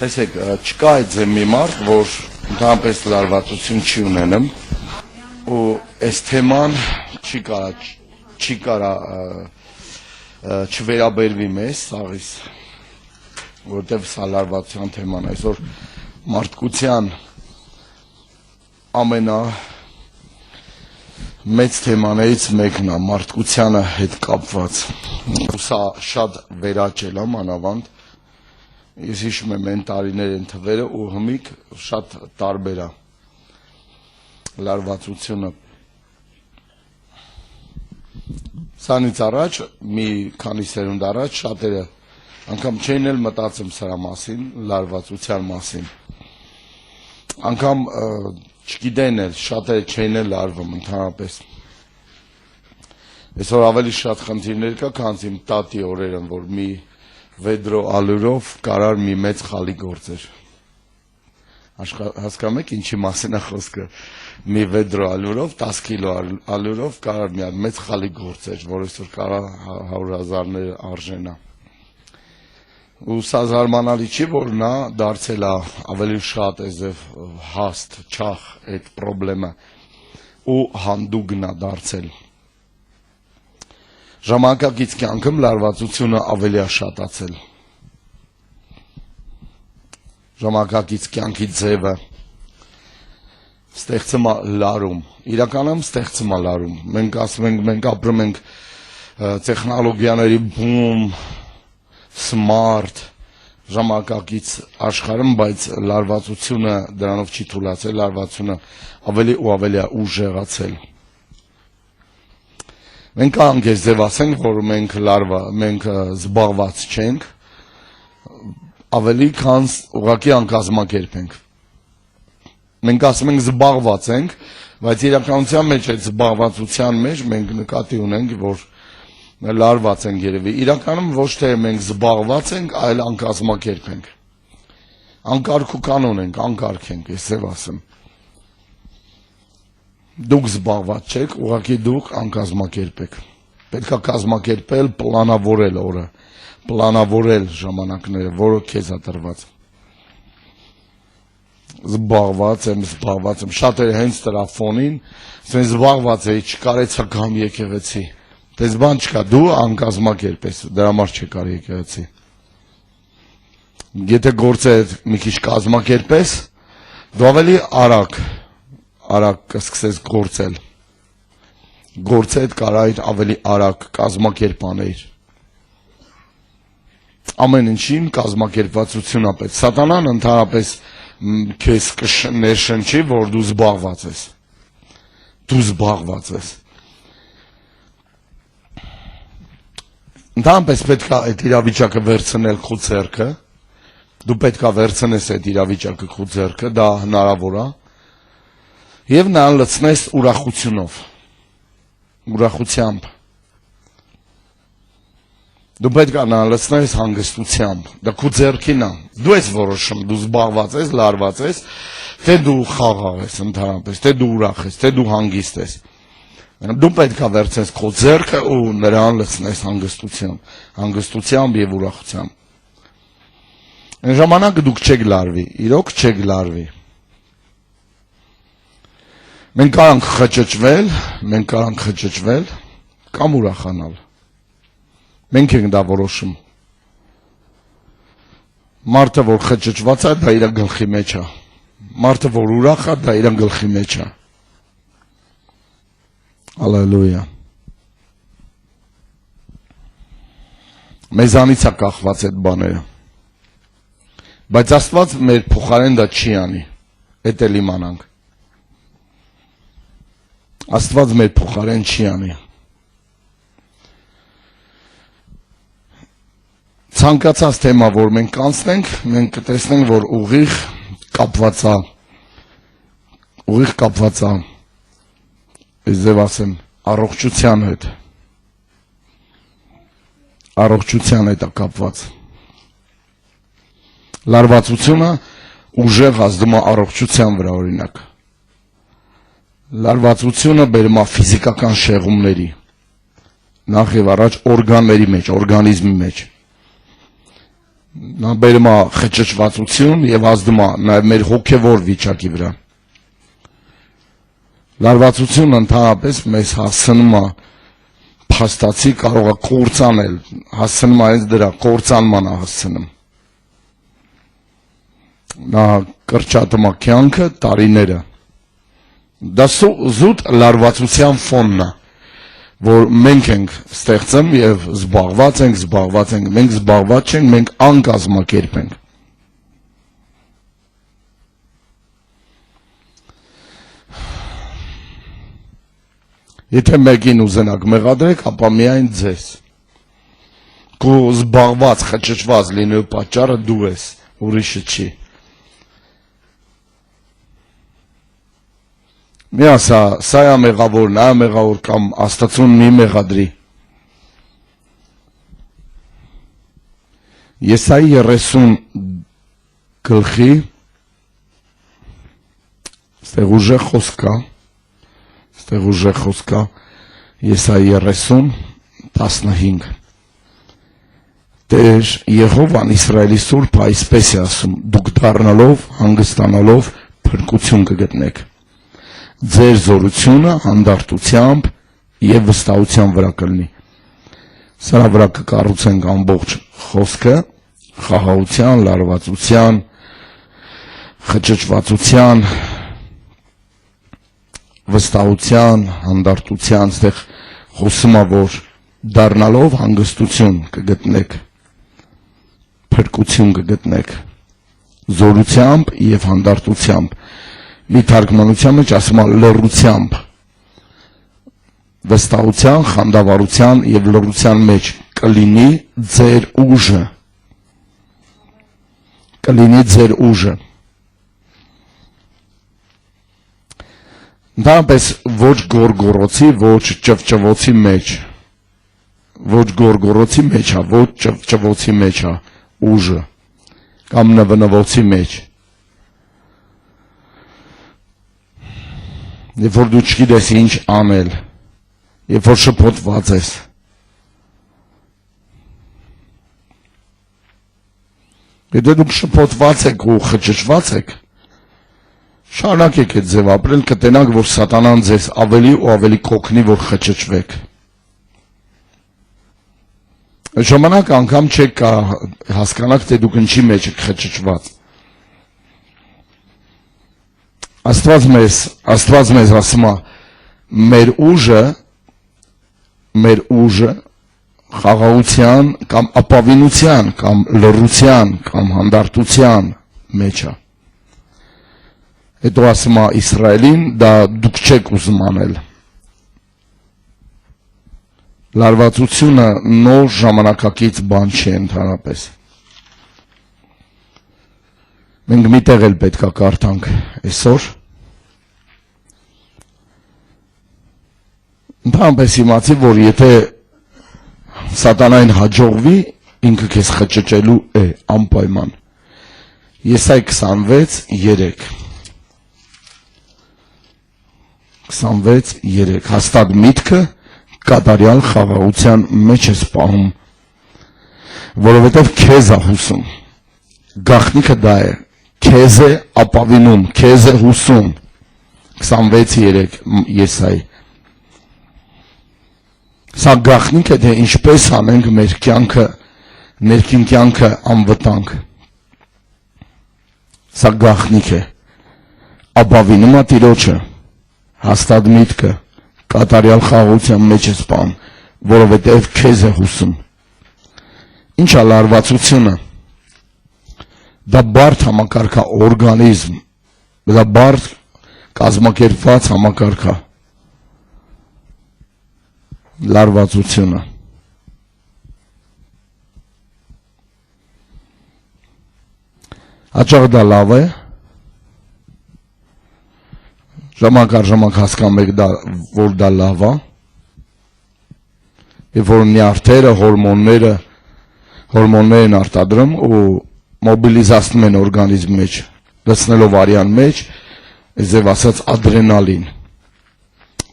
Տեսեք, չկա այդ մի մարդ, որ ընդհանրապես լարվածություն չի ունենում ու այս թեման չի կարա չվերաբերվի մեզ սաղիս, որտեվ սա լարվածության թեման է, այսօր մարդկության ամենա մեծ թեմաներից մեկն է, մարդկությանը հետ կապված, ու սա շատ վերաճել է մանավանդ, ես հիշում եմ այն տարիներ են թվերը ու հմիկ շատ տարբեր է լարվածությունը։ Սանից առաջ, մի քանի սերունդ առաջ շատերը անգամ չէին էլ մտածում սրա մասին, լարվածության մասին։ Անգամ չգիտեն էլ, շատերը չէին էլ լարվում ընդհանրապես։ Այսօր ավելի շատ խնդիրներ կա, քան իմ տատի օրերն, որ մի վեդրո ալյուրով կարար մի մեծ խալի գործեր։ Հասկանում եք ինչի մասին է խոսքը։ Մի վեդրո ալյուրով, 10 կիլո ալյուրով կարար մի մեծ խալի գործեր, որ այսօր կարա 100,000 արժենա։ Ու սա զարմանալի չի, որ նա դարձել է ավելի շատ այզև հաստ, չախ այդ պրոբլեմը ու հանդուգն է դարձել։ Ժամանակակից կյանքում լարվածությունը ավելի է շատացել։ Ժամանակակից կյանքի ձևը ստեղծում է լարում, իրականում ստեղծում է լարում։ Մենք ասում ենք, մենք ապրում ենք տեխնոլոգիաների բում, smart, ժամանակակից աշխարհում, բայց լարվածությունը դրանով չի թուլացել, լարվածությունը ավելի ու ավելի է ուժեղացել։ Մենք կարող ենք ձև ասենք, որ մենք զբաղված չենք, ավելի քան ուղղակի անկազմակերպ ենք։ Մենք ասում ենք զբաղված ենք, բայց իրականության մեջ այդ զբաղվածության մեջ մենք նկատի ունենք, որ լարված ենք երևի։ Իրականում ոչ թե մենք զբաղված ենք, այլ անկազմակերպ ենք։ Անկարգ ու կանոն ենք, անկարգ ենք, ես ձև ասեմ։ Դուք զբաղված չեք, ուղղակի դուք անկազմակերպ եք։ Պետք է կազմակերպել, պլանավորել օրը, պլանավորել ժամանակները, որը քեզ է տրված։ Զբաղված եմ, շատերը հենց դրա ֆոնին, ասեն զբաղված էի, չկարեցա գամ եկեղեցի։ Դες բան չկա, դու անկազմակերպ ես, դրա համար չեկար եկեղեցի։ Եթե գործը մի քիչ կազմակերպես, դու ավելի արագ կսկսես գործել, գործը հետ կարայր ավելի արագ կազմակերպաներ, ամեն ինչին կազմակերպվածություն է պետք, սատանան ընդհանրապես քեզ կներշնչի, որ դու զբաղված ես, ընդհանրապես պետք է այդ իրավիճակը վերցնել քո ձեռքը, դու պետք է վերցնես այդ իրավիճակը քո ձեռքը, դա հնարավոր է, և նրան լցնես ուրախությամբ, դու պետք է նրան լցնես հանգստությամբ, դա քո ձեռքին է, դու ես որոշում, դու զբաղված ես, լարված ես, թե դու խաղաղ ես ընդհանրապես, թե դու ուրախ ես, թե դու հանգիստ ես, դու պետք է վերցնես քո ձեռքը ու նրան լցնես հանգստությամբ և ուրախությամբ, այն ժամանակ դուք չեք լարվի, իրոք չեք լարվի։ Մենք կարանք խճճվել կամ ուրախանալ։ Մենք ենք դա որոշում։ Մարդը, որ խճճված է, դա իր գլխի մեջ է։ Մարդը, որ ուրախ է, դա իր գլխի մեջ է։ Ալելույա։ Մեզանից է կախված այդ բաները։ Բայց Աստված մեր փոխարեն դա չի անի։ Էդ էլ իմանանք։ Աստված մեր փոխարեն չի անի։ Ցանկացած թեմա, որ մենք կանցնենք, մենք կտեսնենք, որ ուղիղ կապված է, ես ձև ասեմ, առողջության հետ է կապված։ Լարվածությունը ուժեղ ազդում է առողջության վրա օրինակ։ Լարվածությունը բերում է ֆիզիկական շեղումների, նախ եւ առաջ օրգանների մեջ, օրգանիզմի մեջ։ նա բերում է խճճվածություն եւ ազդում է նաեւ մեր հոգեվոր վիճակի վրա։ Լարվածությունը ընդհանրապես մեզ հասցնում է փաստացի կարող է կործանել, հասցնում է հենց դրա կործանման է հասցնում։ Նա կրճատում է կյանքը տարիները։ Դա զուտ լարվածության ֆոնն է, որ մենք ենք ստեղծում եւ զբաղված ենք, մենք զբաղված չենք, մենք անկազմակերպ ենք։ Եթե մեկին ուզենակ մեղադրեք, ապա միայն ձեզ։ Քո զբաղված, խճճված լինելու պատճառը դու ես, ուրիշը չի։ Մի ասա, սա է մեղավոր, նա է մեղավոր կամ Աստծուն մի մեղադրի։ Եսայի 30 գլխի ստեղ ուժեղ խոսք կա, Եսայի 30:15 Տեր Եհովան Իսրայելի Սուրբը այսպես է ասում. դուք դառնալով, հանգստանալով փրկություն կգտնեք։ Ձեր զորությունը հանդարտությամբ եւ վստահության վրա կլինի։ Սրա վրա կկառուցենք ամբողջ խոսքը, խաղաղության, լարվածության, խճճվածության, վստահության, հանդարտության, այդտեղ խոսում է, որ դառնալով հանգստություն կգտնեք, փրկություն կգտնեք, զորությամբ եւ հանդարտությամբ։ Մի թարգմանության մեջ ասում է լռությամբ, վստահության, խանդավառության եւ լռության մեջ կլինի ձեր ուժը, Դապես ոչ գորգորոցի, ոչ ճվճվոցի մեջ, ոչ գորգորոցի մեջ է, ոչ ճվճվոցի մեջ է ուժը, կամ նվնվոցի մեջ։ Երբ որ դու չգիտես ինչ անել, երբ որ շփոթված ես, եթե դուք շփոթված եք ու խճճված եք, շարունակեք այդ ձև ապրել, կտենաք, որ սատանան ձեզ ավելի ու ավելի կօգնի, որ խճճվեք։ Ժամանակ անգամ չեք հասկանաք, թե դուք ինչի մեջ եք խճճված։ Աստված մեզ ասում է, մեր ուժը խաղաղության կամ ապավինության կամ լռության կամ հանդարտության մեջ է։ Հետո ասում է Իսրայելին, դա դուք չեք ուզում անել։ Լարվածությունը նոր ժամանակակից բան չի ընդհանրապես։ Մենք միտեղ էլ պետք է կարդանք այսօր։ Ընդհանրապես իմացի, որ եթե սատանային հաջողվի, ինքը քեզ խճճելու է անպայման։ Եսայի 26:3 26:3 հաստատ միտքը կատարյալ խաղաղության մեջ ես պահում, որովհետև քեզ է հուսում։ Գաղտնիքը դա է, քեզ է ապավինում, քեզ է հուսում։ 26:3 Եսայի։ Սա գաղտնիք է, թե ինչպես անենք մեր կյանքը, ներքին կյանքը անվտանգ։ Սա գաղտնիք է։ Ապավինում է Տիրոջը, հաստատ միտքը, կատարյալ խաղաղության մեջ ես պահում, որովհետև քեզ է հուսում։ Ինչ է լարվածությունը։ Դա բարդ համակարգ է, օրգանիզմ, դա բարդ կազմակերպված համակարգ է։ Լարվածությունը։ Հաճախ դա լավ է, ժամանակ առ ժամանակ հասկանում եք, որ դա լավ է, եւ որ նյարդերը, հորմոններ են արտադրում ու մոբիլիզացնում են օրգանիզմի մեջ, դնելով արյան մեջ, ձև ասած ադրենալին։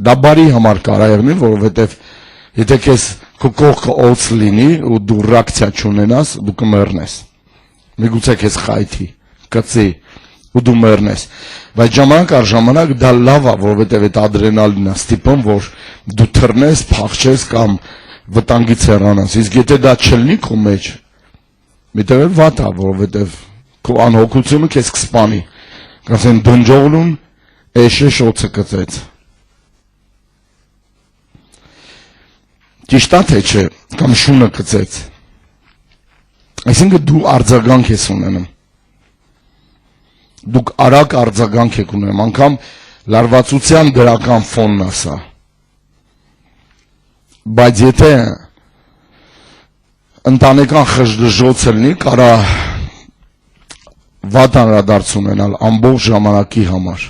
Դա բարի համար կարա եղնի, որովհետև եթե քեզ քո կողքը օձ լինի ու դու ռեակցիա չունենաս, դու կմեռնես։ միգուցե քեզ խայթի, կծի ու դու մեռնես, բայց ժամանակ առ ժամանակ դա լավ է, որովհետև այդ ադրենալինն է ստիպում, որ դու թռնես, փախչես կամ վտանգից հեռանաս, իսկ եթե դա չլինի քո մեջ, միտեղ էլ վատ է, որովհետև քո անհոգությունը քեզ կսպանի, կասեն դնջողլուն էշե շոցը կծեց, ճիշտ է թե չէ, կամ շունը կծեց, այսինքն դու արձագանք ես ունենում, դուք արագ արձագանք եք ունենում, անգամ լարվածության դրական ֆոնն է սա, բայց եթե ընտանեկան խժդժոցը լինի, կարա վատ անդրադարձ ունենալ ամբողջ ժամանակի համար,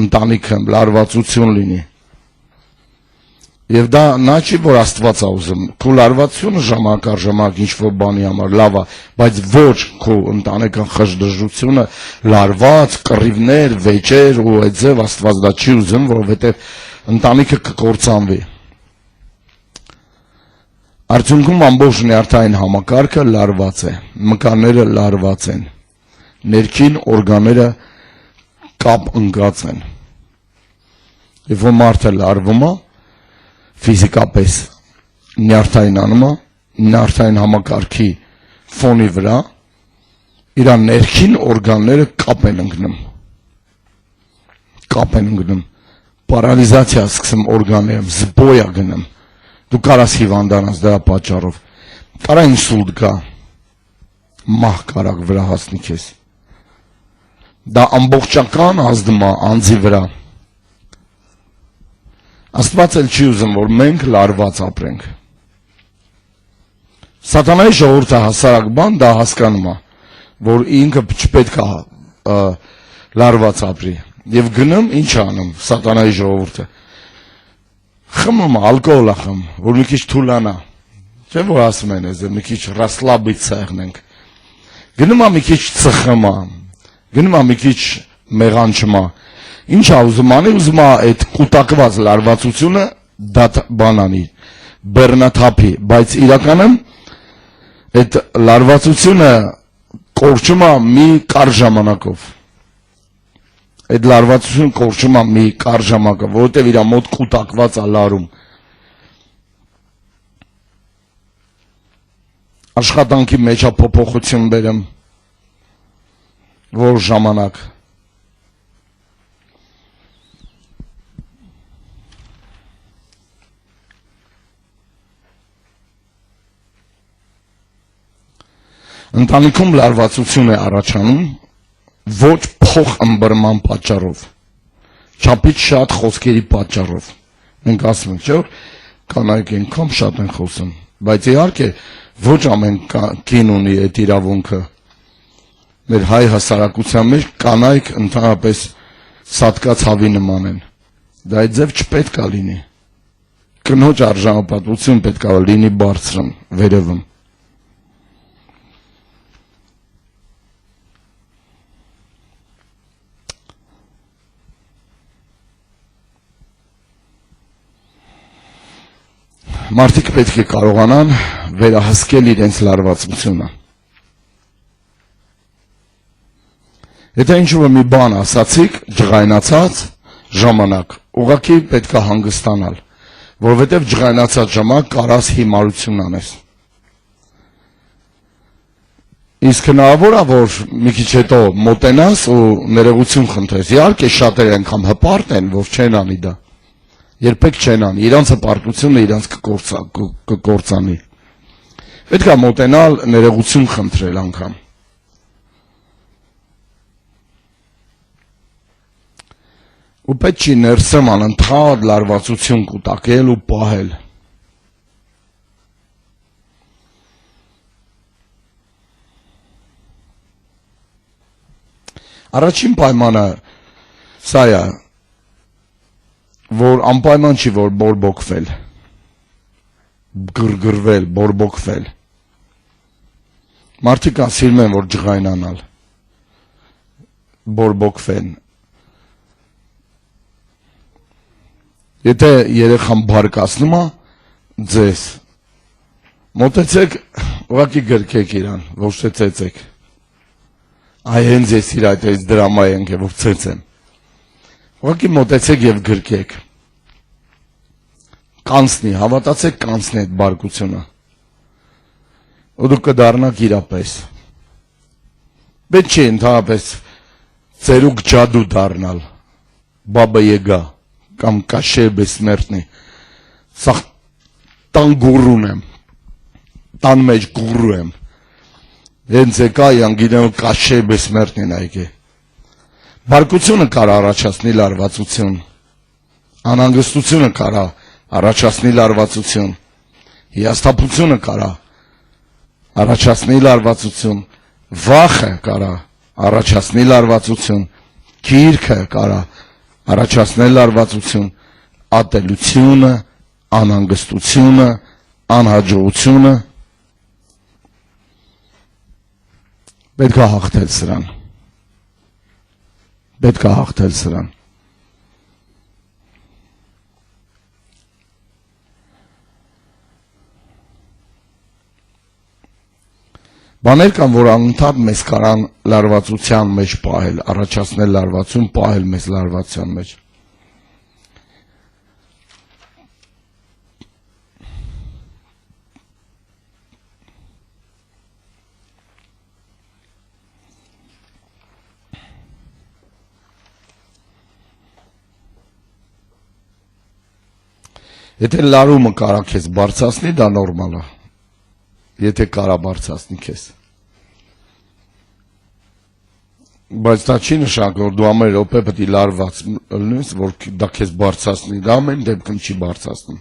ընտանիքը լարվածություն լինի, եւ դա նա չի, որ Աստված է ուզում, քո լարվածությունը ժամանակ առ ժամանակ ինչ-որ բանի համար լավ է, բայց ոչ քո ընտանեկան խժդժությունը, լարված, կռիվներ, վեճեր ու այդ ձև Աստված դա չի ուզում, որովհետեւ ընտանիքը կկործանվի։ Արդյունքում ամբողջ նյարդային համակարգը լարված է, մկանները լարված են, ներքին օրգանները կապ ընկած են։ Եվ որ մարդը լարվում է, ֆիզիկապես նյարդային անում է, նյարդային համակարգի ֆոնի վրա, իր ներքին օրգանները կապ են ընկնում, պարալիզացիա սկսում օրգաններում, զբոյ է գնում, դու կարաս հիվանդանաս դրա պատճառով, կարա ինսուլտ կա, մահ կարակ վրա հասնի քեզ, դա ամբողջական ազդում է անձի վրա, Աստված էլ չի ուզում, որ մենք լարված ապրենք, Սատանայի ժողովուրդը հասարակ բան դա հասկանում է, որ ինքը չպետք է լարված ապրի, եւ գնում ինչ անում Սատանայի ժողովուրդը, խմում ալկոհոլ է խմում, որ մի քիչ թուլանա, չէ՞ որ ասում են, մի քիչ ռասլաբից ցեղնենք, գնում է մի քիչ ծխմա, գնում է մի քիչ մեղանչմա, ինչ է ուզում անի, ուզում է այդ կուտակված լարվածությունը դա բանանի, բեռնաթափի, բայց իրականում այդ լարվածությունը կորչում է մի կարճ ժամանակով, այդ լարվածությունը կորչում է մի կարճ ժամանակով, որովհետև իր մոտ կուտակված է լարում, աշխատանքի մեջ է փոփոխություն բերում, որ ժամանակ, Ընտանիքում լարվածություն է առաջանում ոչ փող ըմբռնման պատճառով, չափից շատ խոսքերի պատճառով։ Մենք ասում ենք, չէ՞ կանայք այնքան շատ են խոսում, բայց իհարկե ոչ ամեն կին ունի այդ իրավունքը։ Մեր հայ հասարակության մեջ կանայք ընդհանրապես սատկած հավի նման են։ Դա այդ ձև չպետք է լինի։ Կնոջ արժանապատվություն պետք է լինի բարձրում, վերևում։ Մարդիկ պետք է կարողանան վերահսկել իրենց լարվածությունը։ Եթե ինչ-որ մի բան ասացիք, ջղայնացած ժամանակ, ուղղակի պետք է հանգստանալ, որովհետև ջղայնացած ժամանակ կարաս հիմարություն անես։ Իսկ հնարավոր է, որ մի քիչ հետո մոտենաս ու ներողություն խնդրես։ Իհարկե շատերը անգամ հպարտ են, որ չեն անի դա։ Երբեք չեն անի, իրանց հպարտությունը իրանց կկործանի։ Պետք է մոտենալ ներողություն խնդրել անգամ։ Ու պետք չի ներսում անընդհատ լարվածություն կուտակել ու պահել։ Առաջին պայմանը սա է, որ անպայման չի, որ բորբոքվել, գրգրվել, բորբոքվել։ Մարդիկ սիրում են, որ ջղայնանալ, բորբոքվեն։ Եթե երեխան բարկացնում է ձեզ, մոտեցեք, ուղղակի գրկեք իրան, ոչ թե ծեծեք, Այ հենց ես իր այդ դրամայի ենք որ ցեցեմ։ Ուղղակի մոտեցեք եւ գրկեք։ Կանցնի, հավատացեք կանցնի այդ բարկությունը։ Ու դուք կդառնաք իրապես։ Պետք չէ ընդհանրապես ծերուկ ջադու դառնալ։ Բաբա Եգա կամ Կաշե Բեսմերտնի։ Սա տան գուրուն եմ։ Տան մեջ գուրու եմ։ Հենց եկա անգինեմ Կաշե Բեսմերտնին այգե։ Բարկությունը կարա առաջացնի լարվածություն։ Անհանգստությունը կարա առաջացնի լարվածություն։ Հիասթափությունը կարա առաջացնի լարվածություն։ Վախը կարա առաջացնի լարվածություն։ Գիրքը կարա առաջացնել լարվածություն։ Ատելությունը, անհանգստությունը, անհաջողությունը պետք է հաղթել սրան։ Պետք է հաղթել սրան։ Բաներ կան, որ անընդհատ մեզ կարան լարվածության մեջ պահել, առաջացնել լարվածություն, պահել մեզ լարվածության մեջ։ Եթե լարումը կարա քեզ բարձրացնի, դա նորմալ է։ Եթե կարա բարձրացնի քեզ։ Բայց դա չի նշանակում, որ դու ամեն րոպե պետք է լարված լինես, որ դա քեզ բարձրացնի, դա ամեն դեպքում չի բարձրացնում։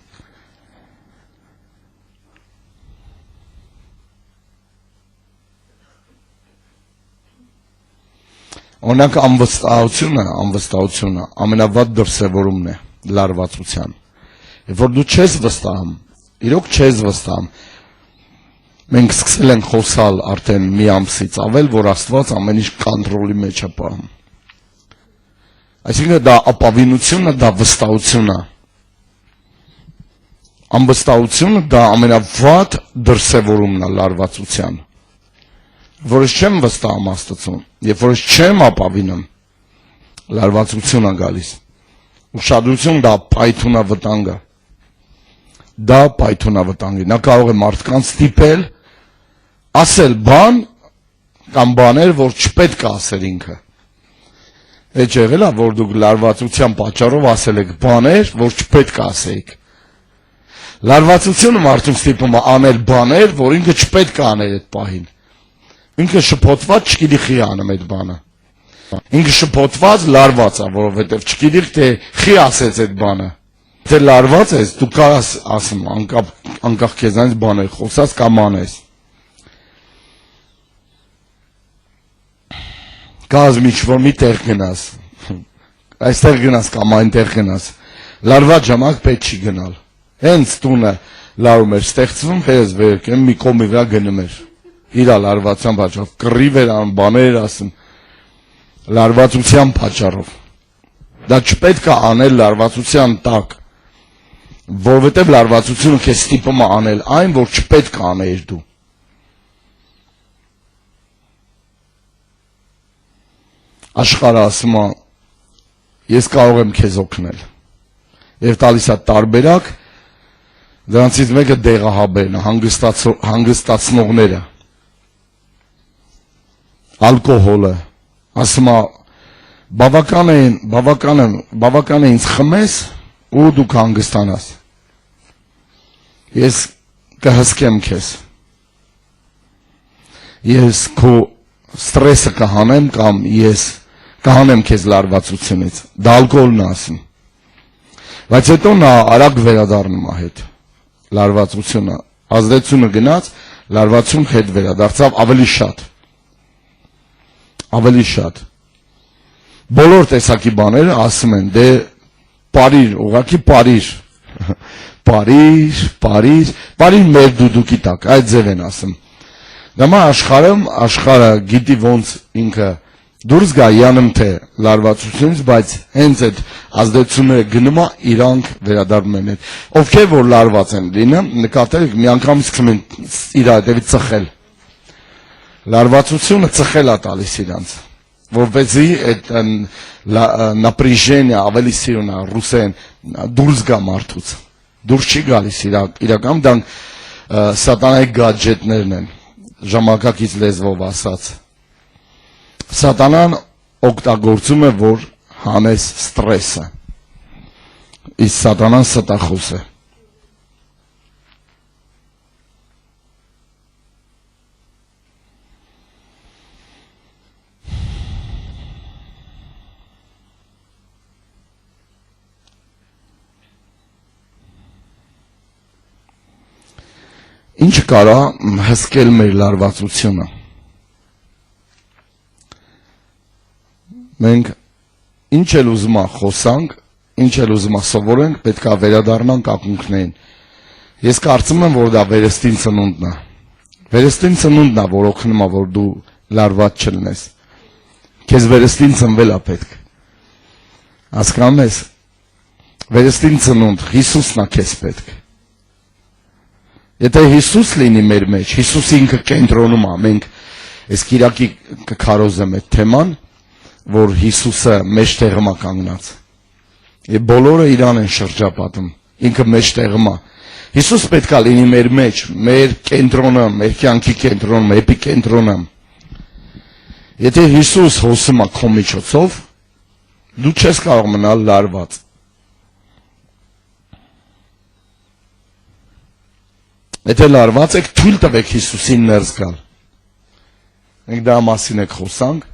Օրինակ անվստահությունը ամենավատ դրսևորումն է լարվածության։ Երբ որ դու չես վստահում, իրոք չես վստահում, մենք սկսել ենք խոսալ արդեն մի ամսից ավել, որ Աստված ամեն ինչ կոնտրոլի մեջ է պահում։ Այսինքն դա ապավինությունը, դա վստահությունն է։ Անվստահությունը դա ամենավատ դրսևորումն է լարվածության։ Որ ես չեմ վստահում Աստծուն, երբ որ ես չեմ ապավինում, լարվածություն է գալիս։ Ուշադրություն դա պայթունավտանգ է։ Դա պայթունավտանգ է։ Նա կարող է մարդկանց ստիպել ասել բան կամ բաներ, որ չպետք է ասել ինքը։ Այդ եղել է, որ դուք լարվածության պատճառով ասել եք բաներ, որ չպետք է ասեիք։ Լարվածությունը մարդուն ստիպում է անել բաներ, որ ինքը չպետք է աներ այդ պահին։ Ինքը շփոթված չգիտի խի անում այդ բանը։ Ինքը շփոթված լարված է, որովհետև չգիտի թե խի ասեց այդ բանը։ Թե լարված ես, դու կարաս ասում, անկախ քեզանից բաներ խոսած կամ անես։ Կազ միջվոր մի տեղ գնաս, այստեղ գնաս կամ այնտեղ գնաս, լարված ժամանակ պետք չի գնալ։ Հենց տունը լարում էր ստեղծվում, հերս վերքեմ մի կողմի վրա գնում էր։ Իրա լարվածության պատճառով, կռիվ էր անում, բաներ ասում, լարվածության պատճառով։ Դա չպետք է անել լարվածության տակ, որովհետև լարվածությունը քեզ ստիպում է անել այն, որ չպետք է անեիր դու։ Աշխարհը ասում է, ես կարող եմ քեզ օգնել։ Եվ տալիս է տարբերակ, դրանցից մեկը դեղահաբերն է, հանգստացնողները, ալկոհոլը, ասում է, բավական է ինձ խմես ու դու կհանգստանաս։ Ես կհսկեմ քեզ։ Ես քո ստրեսը կհանեմ կամ ես կհանեմ քեզ լարվածությունից։ Դա ալկոհոլն է ասում։ Բայց հետո նա արագ վերադառնում է հետ։ Լարվածությունը, ազդեցությունը գնաց, լարվածություն հետ վերադարձավ ավելի շատ։ Ավելի շատ։ Բոլոր տեսակի բաները ասում են, դե պարիր, ուղղակի պարիր։ Պարիր մեր դուդուկի տակ, այդ ձև են ասում։ Դամա աշխարհը գիտի ոնց ինքը դուրս գա յանում թե լարվածությունից, բայց հենց այդ ազդեցությունները գնում է իրանք վերադառնում են։ Ովքեր որ լարված են լինում, նկատեք մի անգամ սկսում են իր հետևից ծխել։ Լարվածությունը ծխել է տալիս իրանց, որպեսզի այդ напряжение ավելի սիրունա ռուսեն դուրս գա մարդուց, դուրս չի գալիս իրական դրանք սատանայի գադջետներն են, ժամանակակից լեզվով ասած։ Սատանան օգտագործում է, որ հանես ստրեսը, իսկ սատանան ստախոս է։ Ինչ կարա հսկել մեր լարվածությունը։ Մենք ինչ էլ ուզում խոսանք, ինչ էլ ուզում սովորենք, պետք է վերադառնանք ակունքներին։ Ես կարծում եմ, որ դա վերստին ծնունդն է։ Վերստին ծնունդն է, որ օգնում է, որ դու լարված չլինես։ Քեզ վերստին ծնվել է պետք։ Հասկանում ես։ Վերստին ծնունդ Հիսուսն է քեզ պետք։ Եթե Հիսուս լինի մեր մեջ, Հիսուս ինքը կենտրոնում է, մենք այս Կիրակի կքարոզեմ այդ թեման, որ Հիսուսը մեջտեղում է կանգնած։ Եվ բոլորը իրան են շրջապատում, ինքը մեջտեղում է։ Հիսուս պետք է լինի մեր մեջ, մեր կենտրոնը, մեր կյանքի կենտրոնը, էպիկենտրոնը։ Եթե Հիսուս հոսում է քո միջոցով, դու չես կարող մնալ լարված։ Եթե լարված եք, թույլ տվեք Հիսուսին ներս գալ։ Մենք դա մասին եք խոսանք,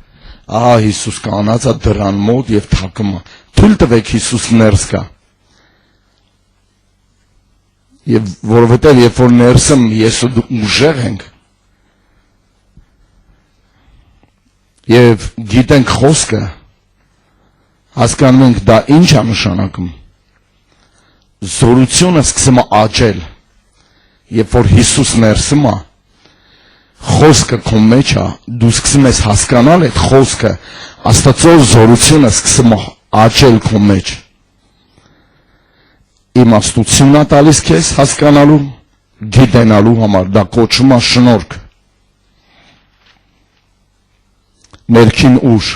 ահա Հիսուս կանած է դրան մոտ եւ թակում է։ Թույլ տվեք Հիսուս ներս գա։ Եվ որովհետեւ երբ որ ներսում ես ու դու ուժեղ ենք, եւ գիտենք խոսքը, հասկանում ենք դա ինչ է նշանակում։ Զորությունը սկսում է աճել։ Երբ որ Հիսուս ներսում է, խոսքը քո մեջ է, դու սկսում ես հասկանալ այդ խոսքը, Աստծո զորությունը սկսում է աճել քո մեջ։ Իմաստություն է տալիս քեզ հասկանալու, գիտենալու համար, դա կոչվում է շնորհք։ Ներքին ուժ,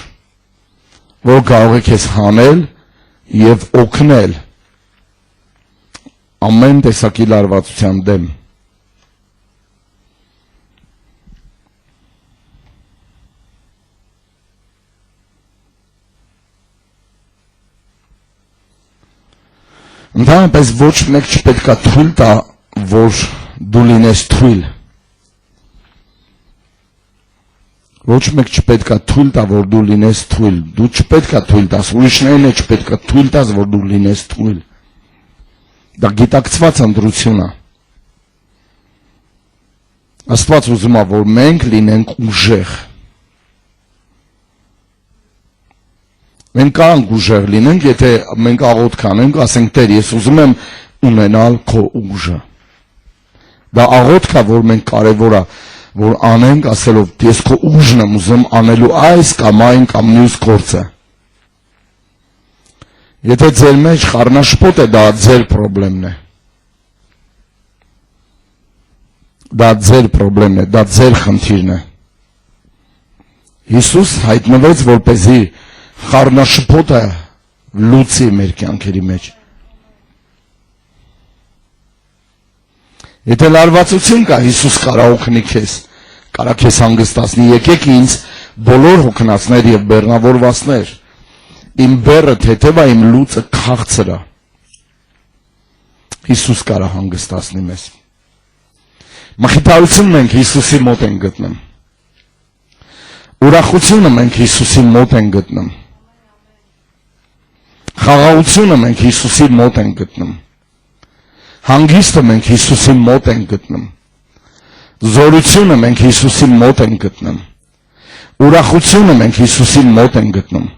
որ կարող է քեզ հանել եւ օգնել ամեն տեսակի լարվածության դեմ։ Ընդհանրապես ոչ մեկ չպետք է թույլ տա, որ դու լինես թույլ։ Ոչ մեկ չպետք է թույլ տա, որ դու լինես թույլ։ Դու չպետք է թույլ տաս, ուրիշներին էլ չպետք է թույլ տաս, որ դու լինես թույլ։ Դա գիտակցված ընտրություն է։ Աստված ուզում է, որ մենք լինենք ուժեղ։ Մենք կարող ուժեղ լինենք, եթե մենք աղոթք անենք, ասենք Տեր, ես ուզում եմ ունենալ քո ուժը։ Դա աղոթք է, որ մենք կարևոր է, որ անենք, ասելով, ես քո ուժն եմ ուզում անելու այս կամ այն կամ մյուս գործը։ Եթե ձեր մեջ խառնաշփոթ է, դա ձեր խնդիրն է։ Դա ձեր խնդիրն է, դա ձեր խնդիրն է։ Հիսուս հայտնվեց, որպեսզի խառնաշփոթը լուծի մեր կյանքերի մեջ։ Եթե լարվածություն կա, Հիսուս կարա օգնի քեզ, կարա քեզ հանգստացնի, եկեք ինձ բոլոր հոգնածներ եւ բեռնավորվածներ, իմ բեռը թեթև է, իմ լուծը քաղցր է։ Հիսուս կարա հանգստացնի մեզ։ Մխիթարությունը մենք Հիսուսի մոտ ենք գտնում։ Ուրախությունը մենք Հիսուսի մոտ ենք գտնում։ Խաղաղությունը մենք Հիսուսի մոտ ենք գտնում։ Հանգիստը մենք Հիսուսի մոտ ենք գտնում։ Զորությունը մենք Հիսուսի մոտ ենք գտնում։ Ուրախությունը մենք Հիսուսի մոտ ենք գտնում։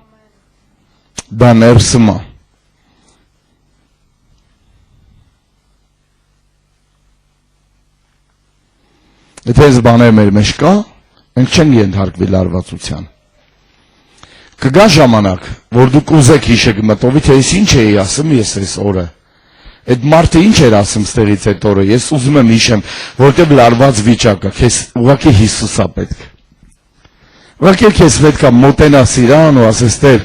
Դա ներսում է։ Եթե այս բաները մեր մեջ կա, մենք չենք ենթարկվի լարվածության։ Կգա ժամանակ, որ դուք ուզեք հիշեք մտովի, թե ես ինչ էի ասում ես այս օրը։ Այդ մարդը ինչ էր ասում ստեղից այդ օրը, ես ուզում եմ հիշեմ, որտեղ լարված վիճակը, քեզ ուղղակի Հիսուսա պետք։ Ուղղակի քեզ պետք է մոտենաս իրան ու ասես Տեր,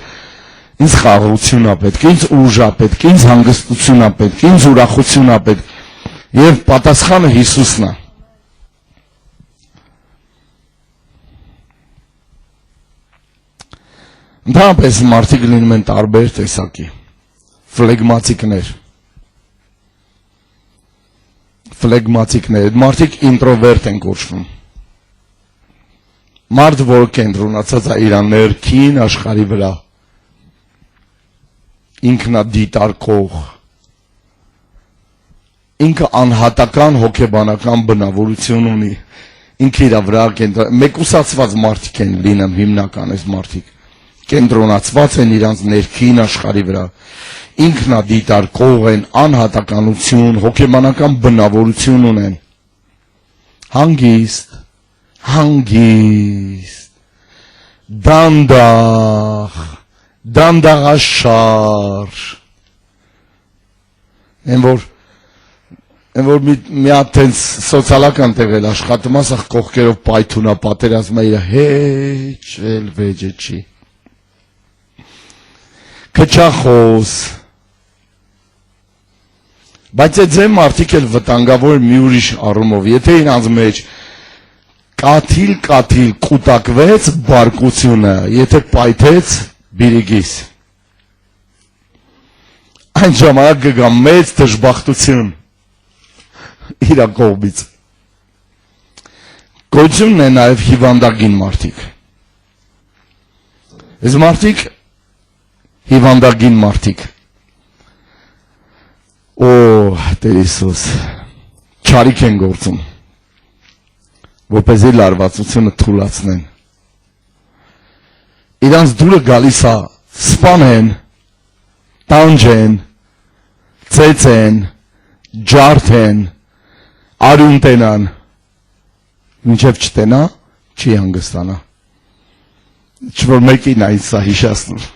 ինձ խաղաղություն է պետք, ինձ ուժ է պետք, ինձ հանգստություն է պետք, ինձ ուրախություն է պետք, եւ պատասխանը Հիսուսն է։ Ընդհանրապես մարդիկ լինում են տարբեր տեսակի, ֆլեգմատիկներ, մարդիկ ինտրովերտ են կոչվում։ Մարդ, որ կենտրոնացած է իր ներքին աշխարհի վրա, ինքնադիտարկող, ինքը անհատական հոգեբանական բնավորություն ունի, ինքը իր վրա մեկուսացված մարդիկ են լինում հիմնական այս մարդիկ, կենտրոնացված են իրանց ներքին աշխարհի վրա, ինքնադիտարկող են, անհատականություն, հոգեբանական բնավորություն ունեն, հանգիստ, դանդաղաշար, են որ մի հատ տենց սոցիալական տեղել աշխատում ասախ կողքերով պայթունա պատերազմը իր հեչ էլ վեջը չի, քչախոս, բայց այդ ձեմ մարդիկ էլ վտանգավոր մի ուրիշ առումով, եթե իրանց մեջ կաթիլ կուտակվեց բարկությունը, եթե պայթեց բիրիգիս, այն ժամանակ կգա մեծ դժբախտություն իրա կողմից, գոյություն է նաև հիվանդագին մարդիկ, այս մարդիկ հիվանդագին մարդիկ, Տեր Հիսուս, չարիք են գործում, որպեսզի լարվածությունը թուլացնեն, իրանց դուրը գալիս է, սպանեն, տանջեն, ծեծեն, ջարդեն, արյուն տենան, մինչև չտենա, չի հանգստանա, չոր մեկին այն սա հիշացնում,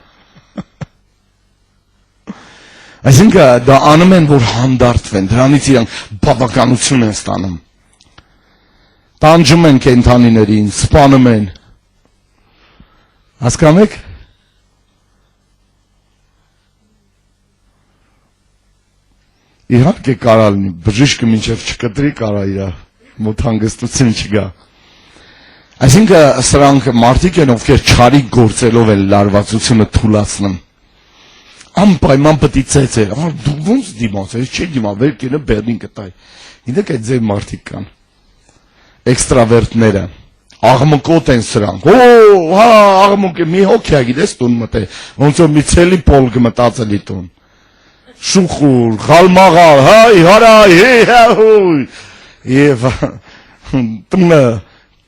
այսինքն դա անում են, որ հանդարտվեն, դրանից իրանք բավականություն են ստանում, տանջում են կենդանիներին, սպանում են, հասկանում եք, իհարկե կարա լինի, բժիշկը մինչև չկտրի կարա իրա, մոտ հանգստություն չգա, այսինքն սրանք մարդիկ են, ովքեր չարիք գործելով են լարվածությունը թուլացնում, անպայման պետք է ծեծեր, դու ոնց դիմացել, չի դիմա, վեր կենը բերնին կտայ, գիտեք այդ ձեր մարդիկ կան, էքստրավերտները, աղմկոտ են սրանք, հա, աղմուկ է, մի հոգ է, գիտես տուն մտե, ոնց որ մի ցելի պոլք մտածելի տուն, շուխուր, խալմաղալ, հայ, հարայ, հեհահույ, և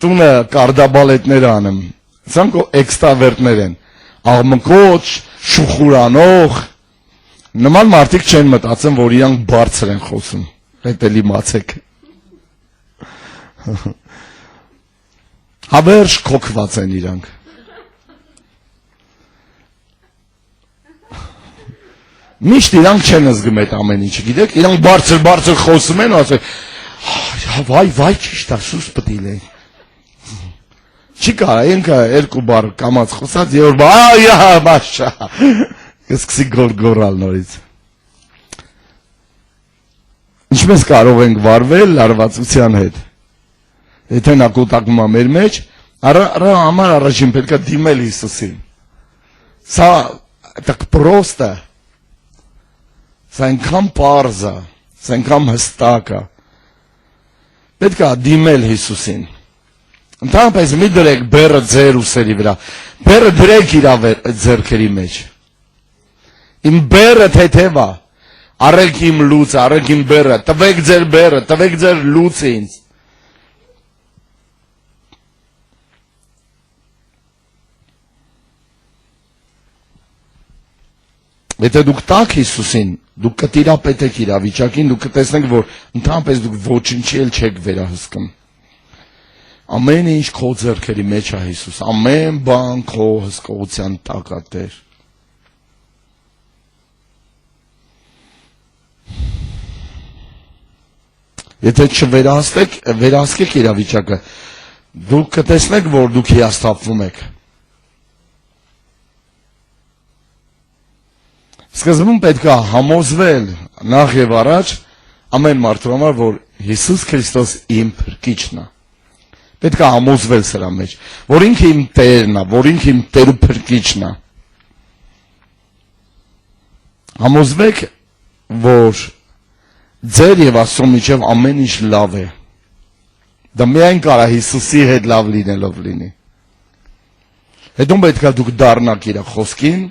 տունը կարդաբալետներ անեմ, սրանք էքստրավերտներ են, աղմկոտ, շուխուրանող, նման մարդիկ չեն մտածում, որ իրանք բարձր են խոսում, հետ էլ իմացեք, հավերժ քոքված են իրանք, միշտ իրանք չեն զգում այդ ամեն ինչը, գիտեք, իրանք բարձր խոսում են, վայ, ճիշտ է, սուս պտիլ է, չի կարա, ինքը երկու բար կամած խոսած, եոր մաշա, կսկսի գորգորալ նորից, ինչպես կարող ենք վարվել լարվածության հետ, եթե նա կուտակում է մեր մեջ, համար առաջին պետք է դիմել Հիսուսին, սա так просто, սա այնքան պարզ է, սա այնքան հստակ է, պետք է դիմել Հիսուսին, ընդհանրապես մի դրեք բերը ձեր ուսերի վրա, բերը դրեք իր ձեռքերի մեջ, իմ բերը թեթև է, արեք իմ լուծը, արեք իմ բերը, տվեք ձեր բերը, տվեք ձեր լուծը ինձ, եթե դուք տաք Հիսուսին, դուք կտիրապետեք իրավիճակին, դուք կտեսնեք, որ ընդհանրապես դուք ոչինչի էլ չեք վերահսկում, ամեն ինչ քո ձեռքերի մեջ է Հիսուս, ամեն բան քո հսկողության տակ է Տեր, եթե չվերահսկեք իրավիճակը, դուք կտեսնեք, որ դուք հիասթափվում եք։ Սկզբում պետք է համոզվել նախ եւ առաջ ամեն մարդու համար, որ Հիսուս Քրիստոս իմ փրկիչն է։ Պետք է համոզվել սրա մեջ, որ ինքը իմ Տերն է, որ ինքը իմ Տեր ու փրկիչն է։ Համոզվեք, որ ձեր եւ Աստծո միջև ամեն ինչ լավ է։ Դա միայն կարա Հիսուսի հետ լավ լինելով լինի։ Հետո պետք է դուք դառնաք իր խոսքին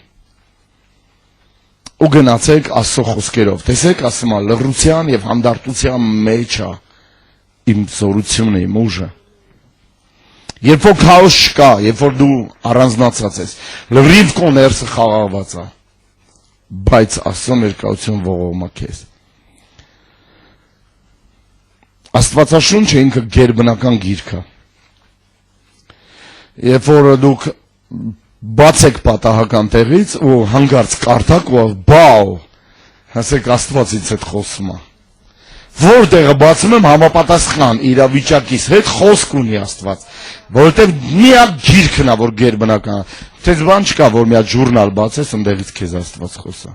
ու գնացեք Աստծո խոսքերով։ Տեսեք, ասում եմ, լռության եւ հանդարտության մեջ է իմ զորությունը, իմ ուժը։ Երբ որ քաոս չկա, երբ որ դու առանձնացած ես, լրիվ քո ներսը խաղաղված է, բայց Աստծո ներկայություն ողողում է քեզ։ Աստվածաշունչը ինքը գերբնական գիրք է։ Երբ որ դուք բացեք պատահական տեղից ու հանգարց կարդաք ու բաու, հասեք Աստված ինձ հետ խոսում է։ Որտեղը բացում եմ համապատասխան իրավիճակից հետ խոսք ունի Աստված, որովհետև միակ գիրքն է, որ գերբնական է։ Դες բան չկա, որ մի հատ ժուրնալ բացես, ընդեղից քեզ Աստված խոսա։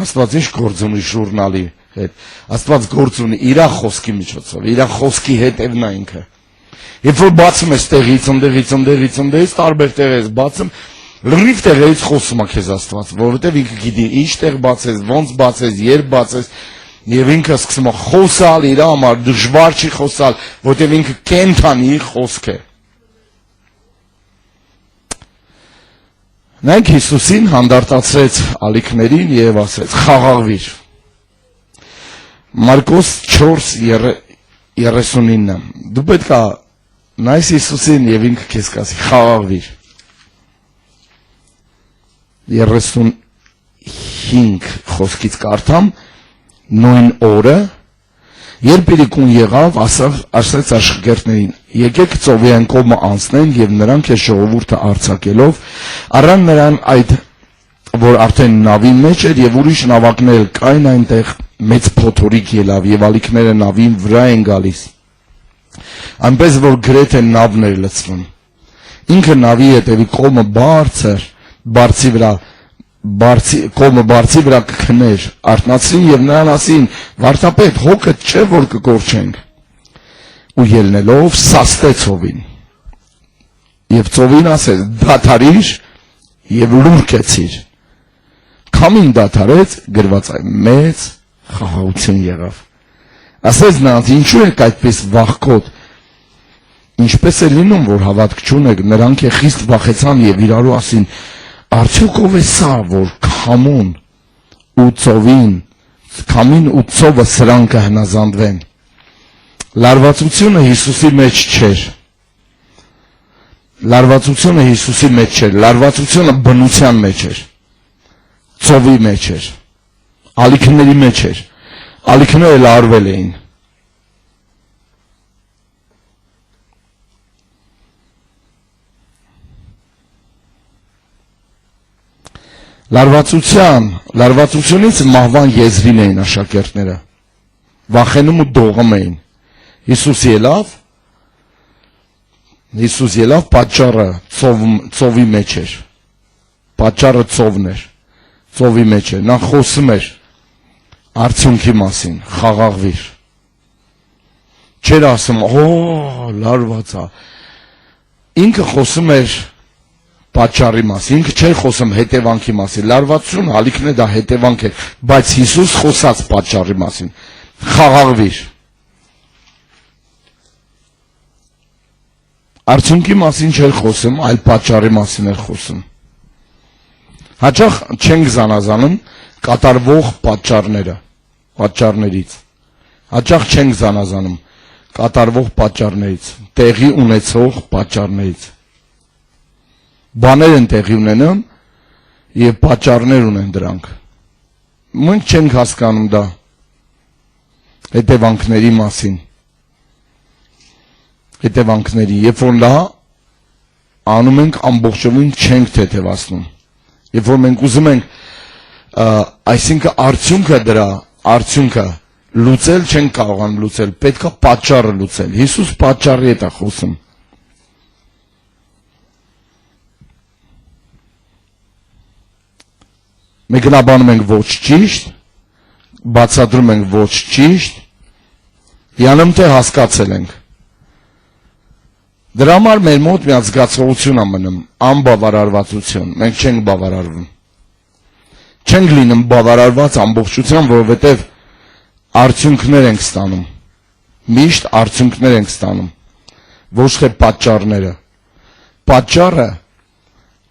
Աստված ինչ գործ ունի ժուրնալի հետ։ Աստված գործ ունի իր խոսքի միջոցով, իր խոսքի հետևն է ինքը։ Երբ որ բացում ես տեղից, տարբեր տեղից բացում, լրիվ տեղից խոսում է քեզ Աստված, որովհետև ինքը գիտի ինչ տեղ բացես, ոնց բացես, երբ բացես, եւ ինքը սկսում է խոսալ իր համար, դժվար չի խոսալ, որովհետև ինքը կենթանի խոսք է։ Նայեք, Հիսուսին հանդարտացրեց ալիքներին եւ ասեց. խաղաղվիր։ Մարկոս 4:39։ Դու պետք է նայես Հիսուսին եւ ինքը քեզ կասի խաղաղվիր։ 35 խոսքից կարդամ, նույն օրը, երբ իրիկուն եղավ, ասաց աշակերտներին. եկեք ծովի այն կողմը անցնենք եւ նրանք է ժողովուրդը արձակելով առան նրան այդ, որ արդեն նավի մեջ էր եւ ուրիշ նավակներ կային այնտեղ, մեծ փոթորիկ ելավ եւ ալիքները նավին վրա են գալիս, այնպես որ գրեթե նավն էր լցվում։ Ինքը նավի հետևի կողմը բարձի վրա կքներ, արթնացրին եւ նրան ասին. վարդապետ, հոգդ չէ որ կկորչենք։ Ու ելնելով սաստեց ծովին եւ ծովին ասեց. դադարիր եւ լուր կեցիր։ Քամին դադարեց, գրված է, մեծ խաղաղություն եղավ։ Ասեց նրանց. ինչու եք այդպես վախկոտ։ Ինչպես է լինում, որ հավատք չունեք։ Նրանք է խիստ վախեցան եւ իրարու ասին. արդյոք ով է սա, որ քամին ու ծովը սրան կհնազանդվեն։ Լարվածությունը Հիսուսի մեջ չէր։ Լարվածությունը բնության մեջ էր։ Ծովի մեջ էր։ Ալիքների մեջ էր։ Ալիքները լարվել էին։ Լարվածությունից մահվան եզրին էին աշակերտները, վախենում ու դողում էին։ Հիսուս ելավ, պատճառը ծովի մեջ էր, պատճառը ծովն էր, ծովի մեջ էր, նա խոսում էր արդյունքի մասին, խաղաղվիր։ Չէր ասում, լարված է, ինքը խոսում էր պատճառի մասին, ինքը չէր խոսում հետևանքի մասին, լարվածությունը, ալիքն է դա հետևանք է, բայց Հիսուս խոսած պատճառի մասին, խաղաղվիր։ Արդյունքի մասին չէր խոսում, այլ պատճառի մասին էր խոսում։ Հաճախ չենք զանազանում կատարվող պատճառներից, հաճախ չենք զանազանում կատարվող պատճառներից, տեղի ունեցող պատճառներից։ Բաներ են տեղի ունենում եւ պատճառներ ունեն դրանք։ Մենք չենք հասկանում դա հետևանքների մասին։ Երբ որ դա անում ենք, ամբողջովին չենք թեթևացնում։ Երբ որ մենք ուզում ենք, այսինքն արդյունքը լուծել չեն կարողանում լուծել, պետք է պատճառը լուծել։ Հիսուս պատճառի հետ է խոսում։ Մեկնաբանում ենք ոչ ճիշտ, բացատրում ենք ոչ ճիշտ, յանում թե հասկացել ենք։ Դրա համար մեր մոտ մի զգացողություն է մնում, անբավարարվածություն, մենք չենք բավարարվում։ Չենք լինում բավարարված ամբողջությամբ, որովհետև արդյունքներ ենք ստանում։ Միշտ արդյունքներ ենք ստանում, ոչ թե պատճառները։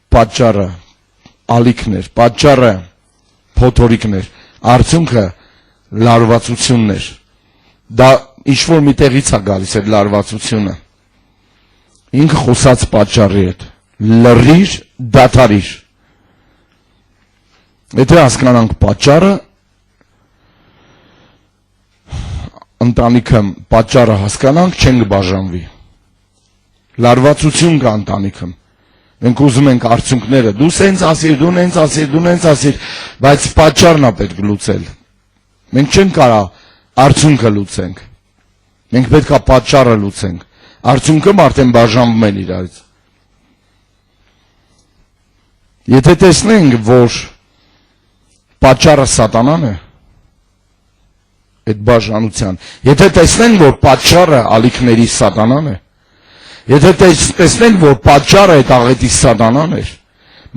Պատճառը ալիքներ, պատճառը փոթորիկներ, արդյունքը լարվածություններ։ Դա ինչ-որ մի տեղից է գալիս այդ լարվածությունը։ Ինքը խոսած պատճառի հետ։ Լռիր, դադարիր։ Եթե հասկանանք պատճառը, ընտանիքը պատճառը հասկանանք, չենք բաժանվի։ Լարվածություն կա ընտանիքում։ Մենք ուզում ենք արդյունքները, դու սենց ասիր, դու նենց ասիր, դու նենց ասիր, բայց պատճառն է պետք լուծել։ Մենք չենք կարա արդյունքը լուծենք։ Մենք պետք է պատճառը լուծենք։ Արդյունքը արդեն բաժանվում են իրարից։ Եթե տեսնենք, որ պատճառը սատանան է, այդ բաժանության, եթե տեսնենք, որ պատճառը ալիքների սատանան է, եթե տեսնենք, որ պատճառը այդ աղետի սատանան էր,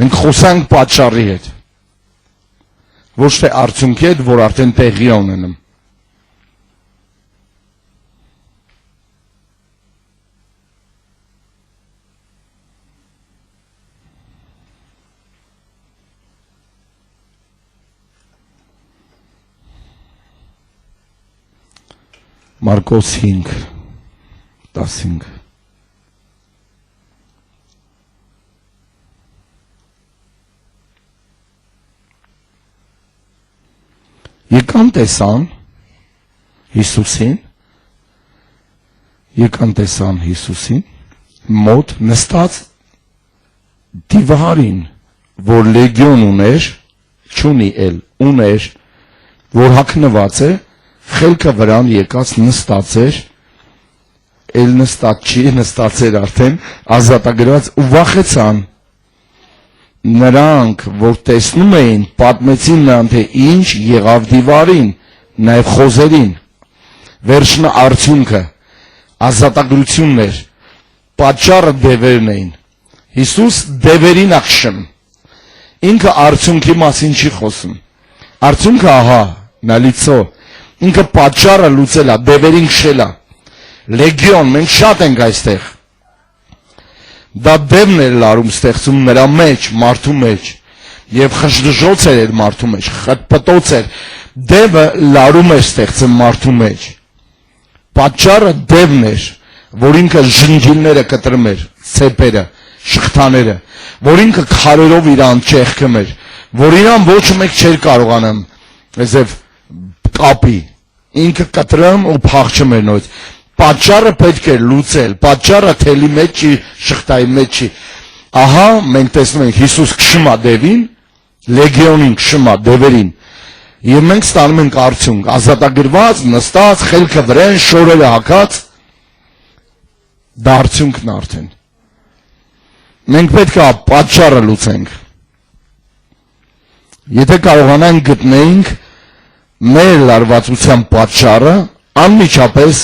մենք խոսանք պատճառի հետ, ոչ թե արդյունքի հետ, որ արդեն տեղի ունենում։ Մարկոս 5:15 Եկան տեսան Հիսուսին, մոտ նստած դիվարին, որ լեգիոն ուներ, չունի էլ, ուներ, որ հագնված է, խելքը վրան եկած նստած էր, էլ նստած չի, նստած էր արդեն, ազատագրված ու վախեցան։ Նրանք, որ տեսնում էին, պատմեցին նրան, թե ինչ եղավ դիվարին, նաև խոզերին, վերջնը արդյունքը, ազատագրությունն էր, պատճառը դևերն էին, Հիսուս դևերին ակշում, ինքը արդյունքի մասին չի խոսում, արդյունքը ահա, նալիցո, ինքը պատճառը լուծել է, դևերին քշել է, լեգիոն, մենք շատ ենք այստեղ, դա դևն էր լարում ստեղծում նրա մեջ, մարդու մեջ, և խշդժոց էր այդ մարդու մեջ, խտպտոց էր, դևը լարում էր ստեղծում մարդու մեջ, պատճառը դևն էր, որ ինքը ժնջիլները կտրում էր, ցեպերը, շղթաները, որ ինքը քարերով իրան ճեղքում էր, որ իրան ոչ մեկ չէր կարողանում, այսև կապի, ինքը կտրում ու փախչում էր նույնց, պատճառը պետք է լուծել, պատճառը թելի մեջ չի, շղթայի մեջ չի, ահա մենք տեսնում ենք Հիսուս քշում է դևին, լեգիոնին քշում է դևերին, և մենք ստանում ենք արդյունք, ազատագրված, նստած, խելքը վրան, շորերը հագած, դա արդյունքն արդեն։ Մենք պետք է պատճառը լուծենք։ Եթե կարողանանք գտնենք մեր լարվածության պատճառը, անմիջապես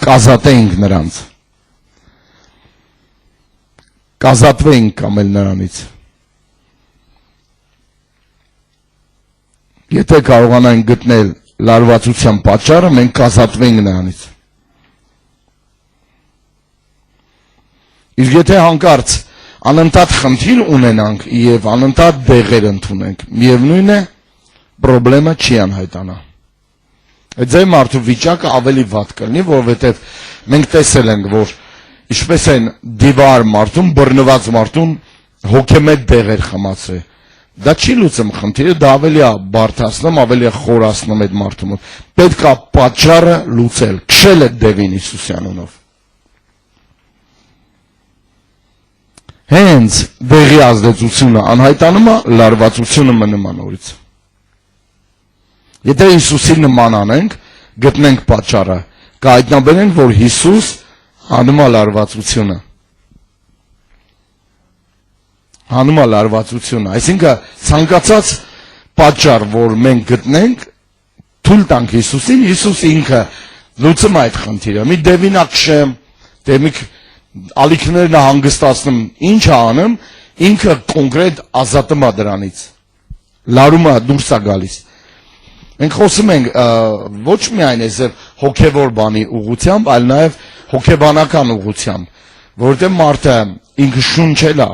կազատենք նրանց, կազատվենք կամել նրանից, եթե կարողանանք գտնել լարվածության պատճառը, մենք կազատվենք նրանից, իսկ եթե հանկարծ անընդհատ խնդիր ունենանք և անընդհատ դեղեր ընդունենք, միևնույն է, պրոբլեմը չի անհայտանա։ Այդ ձեր մարդու վիճակը ավելի վատ կլինի, որովհետև մենք տեսել ենք, որ ինչպես են դիվար մարդուն, բռնված մարդուն հոգեմետ դեղեր խմացրել։ Դա չի լուծում խնդիրը, դա ավելի է բարդացնում, ավելի է խորացնում այդ մարդու մոտ։ Պետք է պատճառը լուծել, քշել այդ դևին Հիսուսի անունով։ Հենց դեղի ազդեցությունը անհայտանում է, լարվածությունը մնում է նորից։ Եթե Հիսուսի նման անենք, գտնենք պատճառը, կհայտնաբերենք, որ Հիսուս հանում է լարվածությունը։ Հանում է լարվածությունը, այսինքն ցանկացած պատճառ, որ մենք գտնենք, թույլ տանք Հիսուսին, Հիսուս ինքը լուծում է այդ խնդիրը։ Մի դևինակ շեմ, դեմիք ալիքներն է հանգստացնում, ինչ է անում, ինքը կոնկրետ ազատում է դրանից, լարում է, դուրս է գալիս։ Մենք խոսում ենք ոչ միայն այսև հոգևոր բանի ուղղությամբ, այլ նաև հոգեբանական ուղղությամբ, որովհետև մարդը ինքը շունչել է։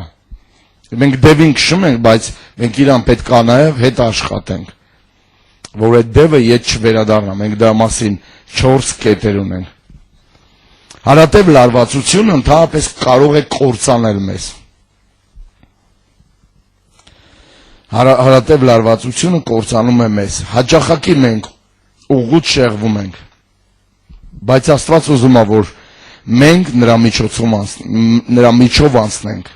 Մենք դևին քշում ենք, բայց մենք իրան պետք է նաև հետ աշխատենք, որ այդ դևը ետ չվերադառնա։ Մենք դրա մասին 4 կետեր ունենք։ Հարատև լարվածությունը ընդհանրապես կարող է կործանել մեզ։ Հարատև լարվածությունը կործանում է մեզ։ Հաճախակի մենք ուղղուց շեղվում ենք, բայց Աստված ուզում է, որ մենք նրա միջով անցնենք։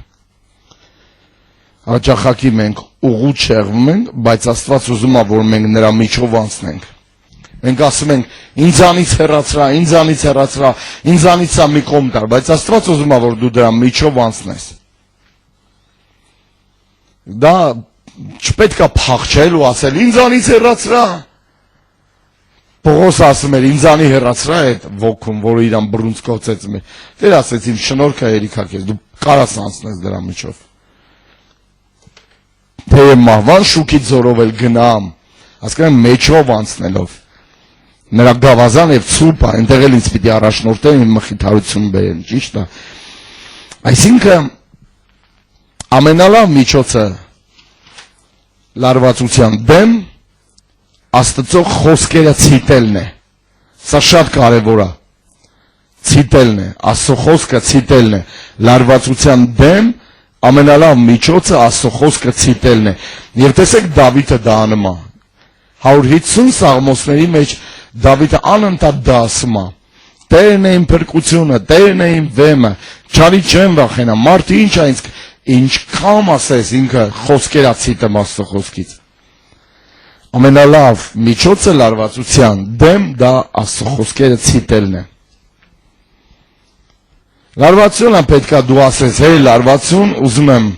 Հաճախակի մենք ուղղուց շեղվում ենք, բայց Աստված ուզում է, որ մենք նրա միջով անցնենք։ Մենք ասում ենք, ինձանից հեռացրա, ինձանից է մի կողմ տար, բայց Աստված ուզում է, որ դու դրա միջով անցնես։ Դա չպետք է փախչել ու ասել, ինձանից հեռացրա։ Պողոս ասում էր, ինձանի հեռացրա այդ ոգում, որը իրան բռունց կոծեց մեր։ Տեր ասեց, իմ շնորհքը երիքա քեզ, դու կարաս անցնես դրա միջով։ Թե մահվան շուքից զորով էլ գնամ, հասկանում մեջով անցնելով։ Նրա գավազան եւ ցուպը, այնտեղ էլ ինձ պիտի առաջնորդեն իմ մխիթարություն բերեն, ճիշտ է։ Այսինքն ամենալավ միջոցը լարվածության դեմ Աստծո խոսքերը ցիտելն է։ Սա շատ կարևոր է։ Ցիտելն է, Աստծո խոսքը ցիտելն է։ Լարվածության դեմ ամենալավ միջոցը Աստծո խոսքը ցիտելն է։ Եվ տեսեք Դավիթը դա անում է։ 150 սաղմոսների մեջ Դավիթը անընդհատ դա ասում է. Տերն է իմ փրկությունը, Տերն է իմ վեմը, չարի չեմ վախենա, մարդը ինչ է ինձ, ինչքան ասես ինքը խոսքերա ցիտեմ Աստծո խոսքից։ Ամենալավ միջոցը լարվածության դեմ դա Աստծո խոսքերը ցիտելն է։ Լարվածությունը պետք է դու ասես, հե լարվածություն, ուզում եմ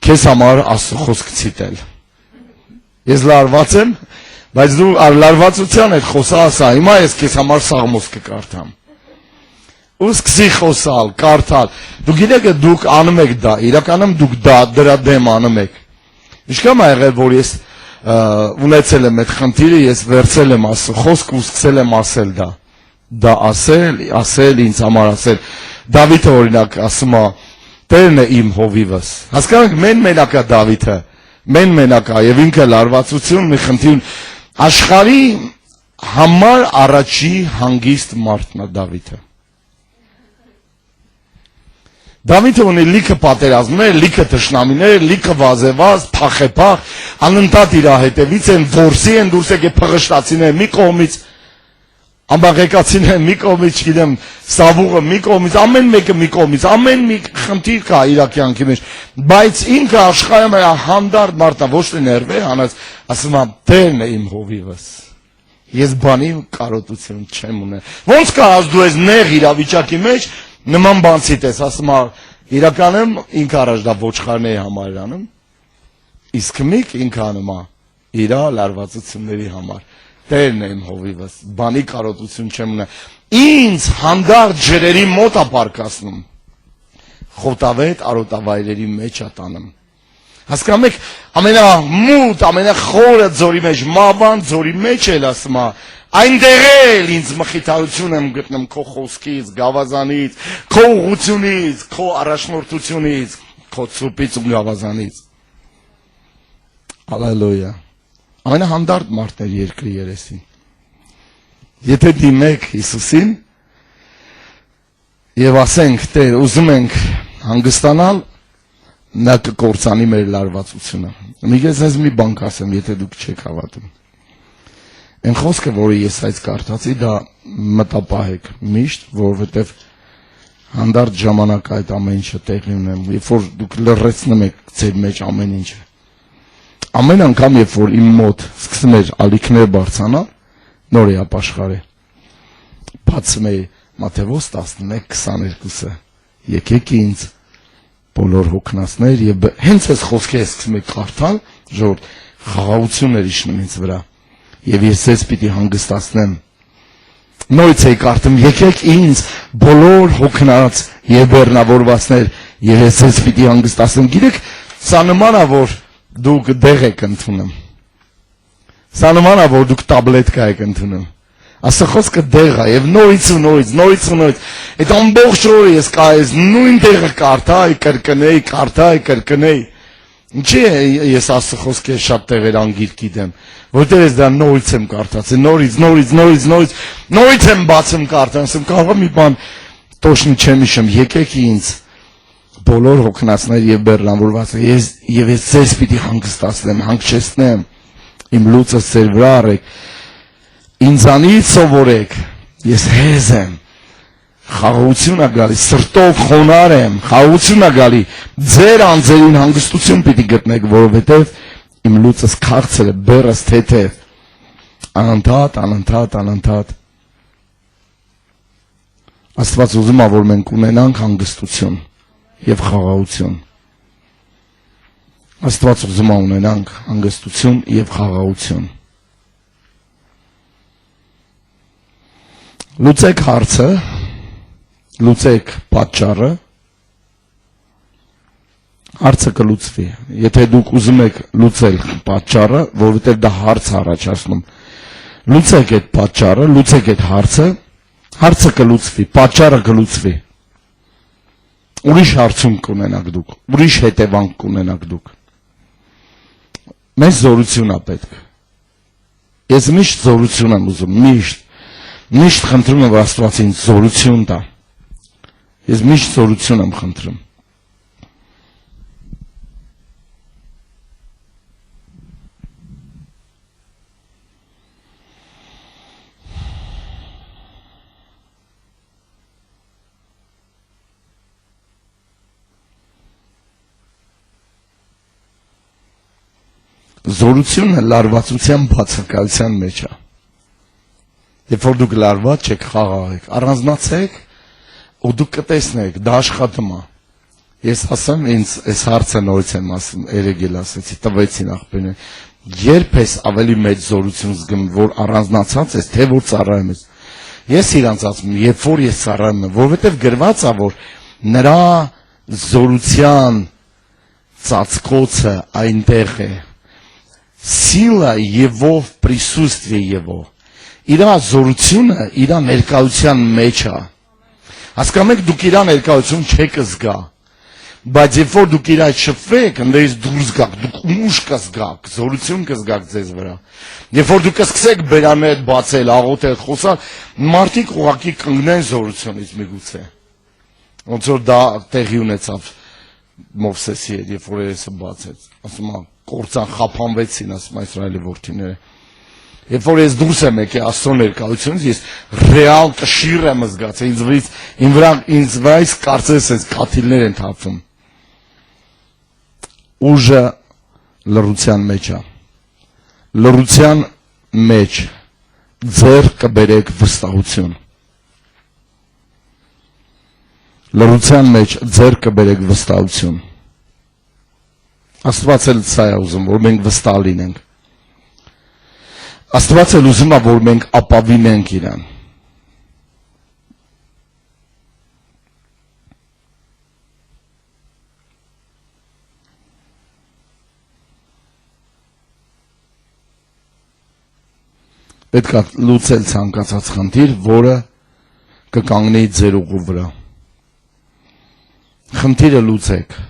քեզ համար Աստծո խոսք ցիտել։ Ես լարված եմ, բայց դու լարվածության հետ խոսա, հիմա ես քեզ համար սաղմոս կկարդամ։ Ու սկսի խոսալ, կարդալ։ Դու գիտեք դուք անում եք դա, իրականում դուք դրա դեմ անում եք։ Ինչքան է եղել, որ ես ունեցել եմ այդ խնդիրը, ես վերցել եմ Աստծո խոսք ու սկսել եմ ասել դա։ Դա ասել, ինձ համար ասել։ Դավիթը օրինակ ասում է, Տերն է իմ հովիվս։ Հասկանանք, մենակ է Դավիթը, մենակ է, եւ ինքը լարվածություն մի խնդիր աշխարհի համար առաջի հանգիստ մարդն է Դավիթը։ Դավիթը ունի լիքը պատերազմներ, լիքը թշնամիներ, լիքը վազեվազ, փախեպախ, անընդհատ իր հետևից են, որսի են դուրս եկել փղշտացիներ մի կողմից, ամբաղեկացիները մի կողմից, չգիտեմ, Սավուղը մի կողմից, ամեն մեկը մի կողմից, ամեն մի խնդիր կա իր կյանքի մեջ, բայց ինքը աշխարհում է հանդարտ մարդը, ոչ թե ներվե, հանած, ասում է, Տերն է իմ հովիվս։ Ես բանի կարոտություն չեմ ունել։ Ոնց կարաս դու ես նեղ իրավիճակի մեջ նման բան ցիտես, ասում է, իրականում ինքը առաջ դա ոչխարների համար անում, իսկ միք ինքը անում է իր լարվածությունների համար։ Տերն է իմ հովիվս, բանի կարոտություն չեմ ունել։ Ինձ հանդարտ ջրերի մոտ է պարկասնում, խոտավետ արոտավայրերի մեջ է տանում։ Հասկանում եք, ամենամութ, ամենախորը ձորի մեջ, մավան ձորի մեջ էլ ասում է, այնտեղ էլ ինձ մխիթարություն եմ գտնում քո խոսքից, գավազանից, քո ուղղությունից, քո առաջնորդությունից, քո ցուպից ու գավազանից։ Հալելույա։ Ամենահանդարտ մարդն էր երկրի երեսին։ Եթե դիմեք Հիսուսին եւ ասենք, Տեր, ուզում ենք հանգստանալ, նա կկործանի մեր լարվածությունը։ Միգեզ մի բան կասեմ, եթե դուք չեք հավատում։ Այն խոսքը, որը ես այս կարդացի, դա մտապահեք միշտ, որովհետև հանդարտ ժամանակ այդ ամեն ինչը տեղի ունեմ, երբ որ դուք լրացնում եք ձեր մեջ ամեն ինչը։ Ամեն անգամ, երբ որ իմ մոտ սկսում էր ալիքներ բարձրանալ, նոր է ապաշխարի։ Բացում է Մատթեոս 11:22-ը։ Եկեք ինձ բոլոր հոգնածներ եւ հենց այս խոսքը սկսում եք կարդալ, ժողովուրդ, խաղաղություններ իջնում ինձ վրա եւ ես ձեզ պիտի հանգստացնեմ։ Նույնց է կարդում, եկեք ինձ բոլոր հոգնած եւ բեռնավորվածներ եւ ես ձեզ պիտի հանգստացնեմ։ Գիտեք, սա նման է, որ դուք դեղ եք ընդունում։ Սա նման է, որ դուք տաբլետկա եք ընդունում։ Ասա խոսքը դեղ է եւ նորից այդ ամբողջ օրը ես կայես նույն դեղը կարդայի, կրկնեի։ Ինչի՞ ես ասա խոսքը շատ տեղեր անգիր գիտեմ, որտեղ ես դա նորից եմ կարդացել, նորից եմ բացում կարդան, ասում կարող եմ մի բան տոշնի չեմ հիշում, եկեք ինձ բոլոր հոգնածներ եւ բեռնավորվածներ եւ ես ձեզ պիտի հանգստացնեմ, հանգչեցնեմ, իմ լուծը ձեր վրա առեք, ինձանից սովորեք, ես հեզ եմ, խաղաղություն է գալի, սրտով խոնար եմ, խաղաղություն է գալի, ձեր անձերին հանգստություն պիտի գտնեք, որովհետև իմ լուծս քաղցր է, բեռս թեթև, անընդհատ։ Աստված ուզում է, որ մենք ունենանք հանգստություն եւ խաղաղություն։ Աստված ուզում է ունենանք հանգստություն եւ խաղաղություն։ Լուծեք հարցը, լուծեք պատճառը, հարցը կլուծվի։ Եթե դուք ուզում եք լուծել պատճառը, որովհետև դա հարց առաջացնում, լուծեք այդ պատճառը, լուծեք այդ հարցը կլուծվի, պատճառը կլուծվի։ Ուրիշ հարցում կունենաք դուք, ուրիշ հետևանք կունենաք դուք։ Մեզ զորություն է պետք։ Ես միշտ զորություն եմ ուզում, միշտ խնդրում եմ, որ Աստված ինձ զորություն տա։ Ես միշտ զորություն եմ խնդրում։ Զորությունը լարվածության բացակայության մեջ է։ Երբ որ դուք լարված չեք, խաղաղ եք, առանձնացեք ու դուք կտեսնեք, դա աշխատում է։ Ես ասեմ, ինձ այս հարցը նորից եմ ասում, երեկ ասեցի, տվեցին աղբերին, երբ ես ավելի մեծ զորություն զգում, որ առանձնացած ես, թե որ ծառայում ես։ Ես իրանց ասում, երբ որ ես ծառայում եմ, որովհետև գրված է, որ նրա զորության ծածկոցը այնտեղ է։ Сила его в присутствии его. Իրա զորությունը իրա ներկայության մեջ է։ Հասկանում եք, դուք իրա ներկայություն չեք զգա, բայց երբ որ դուք իրա շփվեք, ընդերից դուրս գաք, դուք ուժ կզգաք, զորություն կզգաք ձեզ վրա։ Երբ որ դուք սկսեք բերաններ բացել, աղոթել, խոսալ, մարդիկ ուղղակի կընկնեն զորությունից միգուցե։ Ոնց որ դա տեղի ունեցավ Մովսեսի հետ, երբ որ երեսը բացեց, ասում է, կործան խափանվեցին, ասում Իսրայելի որդիները։ Երբ որ ես դուրս եմ եկել Աստծո ներկայությունից, ես ռեալ կշիռ եմ զգացել, ինձ վրայից կարծես այս կաթիլներ են թափվում։ Ուժը լռության մեջ է։ Լռության մեջ ձեր կբերեք վստահություն։ Լռության մեջ ձեր կբերեք վստահություն։ Աստված էլ սա է ուզում, որ մենք վստահ լինենք։ Աստված էլ ուզում է, որ մենք ապավինենք իրան։ Պետք է լուծել ցանկացած խնդիր, որը կկանգնի ձեր ուղու վրա։ Խնդիրը լուծեք։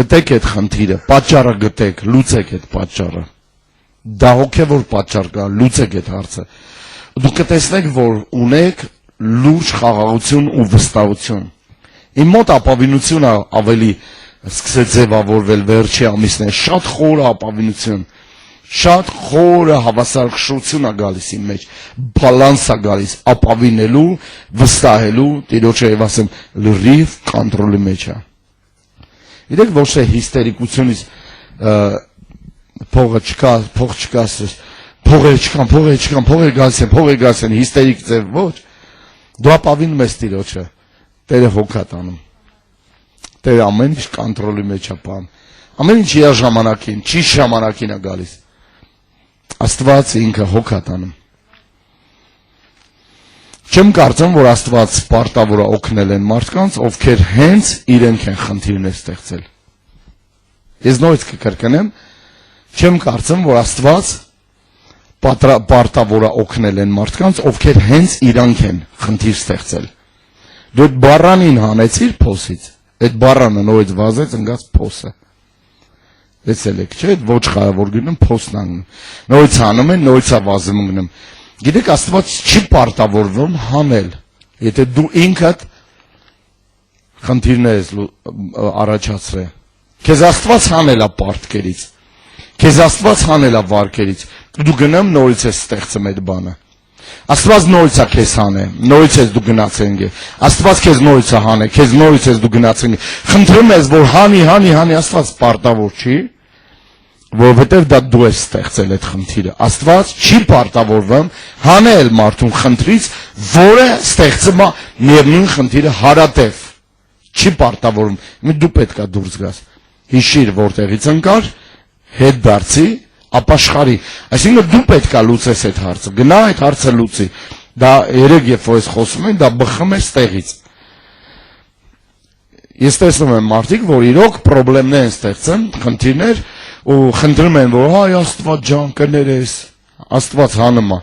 Գտեք այդ խնդիրը, պատճառը գտեք, լուծեք այդ պատճառը։ Դա հոգևոր պատճառ կա, լուծեք այդ հարցը։ Դուք կտեսնեք, որ ունեք լուրջ խաղաղություն ու վստահություն։ Իմ մոտ ապավինությունը ավելի սկսեց ձևավորվել վերջի ամիսներ, շատ խորը ապավինություն, շատ խորը հավասարակշռություն է գալիս իմ մեջ, բալանս է գալիս ապավինելու, վստահելու, Տիրոջը եւ ասեմ, լրիվ կոնտրոլի մեջ է։ Գիտեք, ոչ թե հիստերիկությունից փող չկա, փողեր գալիս են, հիստերիկ ձև, ոչ։ Դու ապավինում ես Տիրոջը, Տերը հոգա տանում։ Տերը ամեն ինչ կոնտրոլի մեջ է պահում։ Ամեն ինչ իր ժամանակին, ճիշտ ժամանակին է գալիս։ Աստված ինքը հոգա տանում։ Չեմ կարծում, որ Աստված պարտավոր է օգնել են մարդկանց, ովքեր հենց իրենք են խնդիրներ ստեղծել։ Ես նորից կկրկնեմ, չեմ կարծում, որ Աստված պարտավոր է օգնել են մարդկանց, ովքեր հենց իրանք են խնդիր ստեղծել։ Դու այդ բառանին հանեցիր փոսից, այդ բառանը նորից վազեց ընկած փոսը։ Լսել եք, չէ՞, այդ ոչխարը որ գնում փոսն անգնում։ Նորից հանում են, նորից է վազում ընկնում։ Գիտեք, Աստված չի պարտավորվում հանել, եթե դու ինքդ խնդիրներ ես առաջացրել։ Քեզ Աստված հանել է պարտքերից, քեզ Աստված հանել է վարկերից, դու գնում նորից ես ստեղծում այդ բանը։ Աստված նորից է քեզ հանել, նորից ես դու գնացել ես։ Աստված քեզ նորից է հանել, քեզ նորից ես դու գնացել ես։ Խնդրում ես, որ հանի, Աստված պարտավոր չի, որովհետև դա դու ես ստեղծել այդ խնդիրը։ Աստված չի պարտավորվում հանել մարդուն խնդրից, որը ստեղծում է միևնույն խնդիրը հարատև։ Չի պարտավորվում։ Դու պետք է դուրս գաս։ Հիշիր, որտեղից ընկար, հետ դարձի, ապաշխարի։ Այսինքն դու պետք է լուծես այդ հարցը։ Գնա այդ հարցը լուծի։ Դա երեք երբ որ ես խոսում եմ, դա բխում է ստեղից։ Ես տեսնում եմ մարդիկ, որ իրոք խնդիրներ են ստեղծում, խնդիրներ ու խնդրում են, որ հայ Աստված ջան կներես, Աստված հանում է։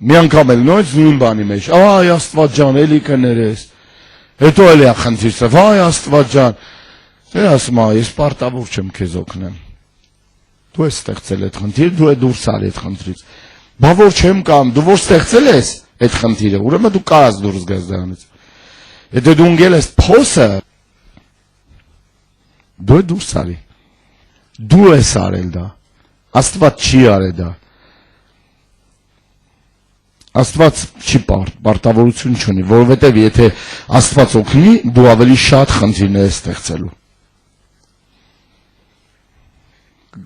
Մի անգամ էլ նույնիսկ նույն բանի մեջ, այ Աստված ջան, էլի կներես։ Հետո էլի է խնդիրը, այ Աստված ջան։ Դե ասում եմ, ես պարտավոր չեմ քեզ օգնեմ։ Դու ես ստեղծել այդ խնդիրը, դու ես դուրս արի այդ խնդրից։ Բա որ չեմ կամ, դու որ ստեղծել ես այդ խնդիրը, ուրեմն դու կարաս դուրս գաս դրանից։ Եթե դու ընկել ես փոսը, դու դուրս արի։ Դու ես արել դա։ Աստված չի արել դա։ Աստված չի պարտավորություն չունի, որովհետև եթե Աստված օգնի, դու ավելի շատ խնդիրներ ես ստեղծելու։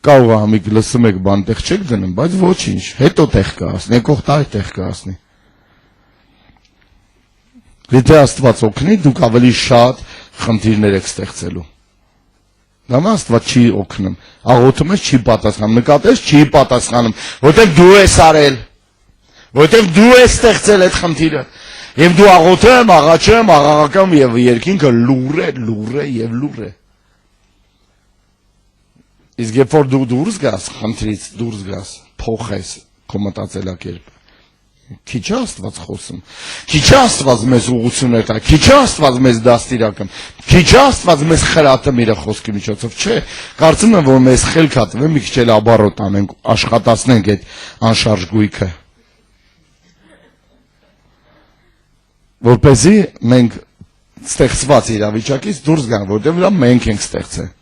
Կարող է համիկ լսում եք բան տեղ չեք դնում, բայց ոչինչ, հետո տեղ կհասնի, եկող տարի տեղ կհասնի։ Եթե Աստված օգնի, դուք ավելի շատ խնդիրներ եք ստեղծելու։ Դա Աստված չի օգնում, աղոթում ես չի պատասխանում, նկատես չի պատասխանում, որտեղ դու ես արել, որտեղ դու ես ստեղծել այդ խնդիրը, եւ դու աղոթում, աղաչում, աղաղակում եւ երկինքը լուր է։ Իսկ երբ որ դու դուրս գաս, խնդրից դուրս գաս, փոխես քո մտածելակերպը։ Քիչ է Աստված խոսում, քիչ է Աստված մեզ ուղղություններ տա, քիչ է Աստված մեզ դաստիարակում, քիչ է Աստված մեզ խրատում իր խոսքի միջոցով, չէ։ Կարծում եմ, որ մեզ խելք է տվել, մի քիչ էլ աբառոտ անենք, աշխատացնենք այդ անշարժ գույքը։ Որպեսզի մենք ստեղծված իրավիճակից դուրս գանք, որտեղ վրա մենք ենք ստեղծել։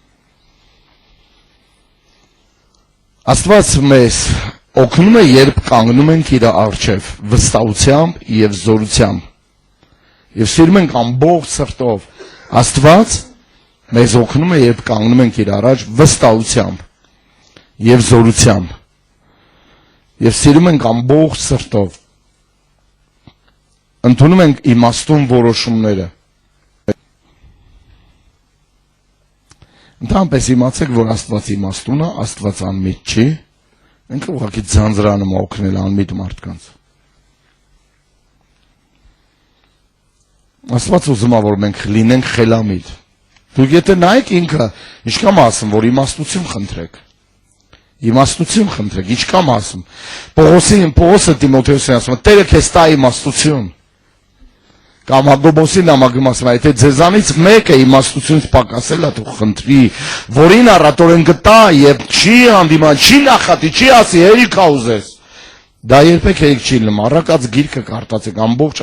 Աստված մեզ օգնում է, երբ կանգնում ենք իր առջև վստահությամբ եւ զորությամբ։ Եվ սիրում ենք ամբողջ սրտով։ Աստված մեզ օգնում է, երբ կանգնում ենք իր առաջ վստահությամբ եւ զորությամբ։ Եվ սիրում ենք ամբողջ սրտով։ Ընդունում ենք իմաստուն որոշումները։ Ընդհանրապես իմացեք, որ Աստված իմաստուն է, Աստված անմիտ չի, ինքը ուղղակի ձանձրանում է օգնել անմիտ մարդկանց։ Աստված ուզում է, որ մենք լինենք խելամիտ։ Դուք եթե նայեք ինքը, ինչքան ասում, որ իմաստություն խնդրեք։ Իմաստություն խնդրեք, ինչքան ասում։ Պողոսը Տիմոթեոսին ասում է, Տերը քեզ տա իմաստություն։ Կամ Հակոբոսին նամակում ասում է, եթե ձեզանից մեկը իմաստությունից պակասել է, դու խնդրի, որին առատորեն կտա եւ չի հանդիման, չի նախատի, չի ասի, հերիք ուզես։ Դա երբեք հերիք չի լինում, առակած գիրքը կարդացեք, ամբողջ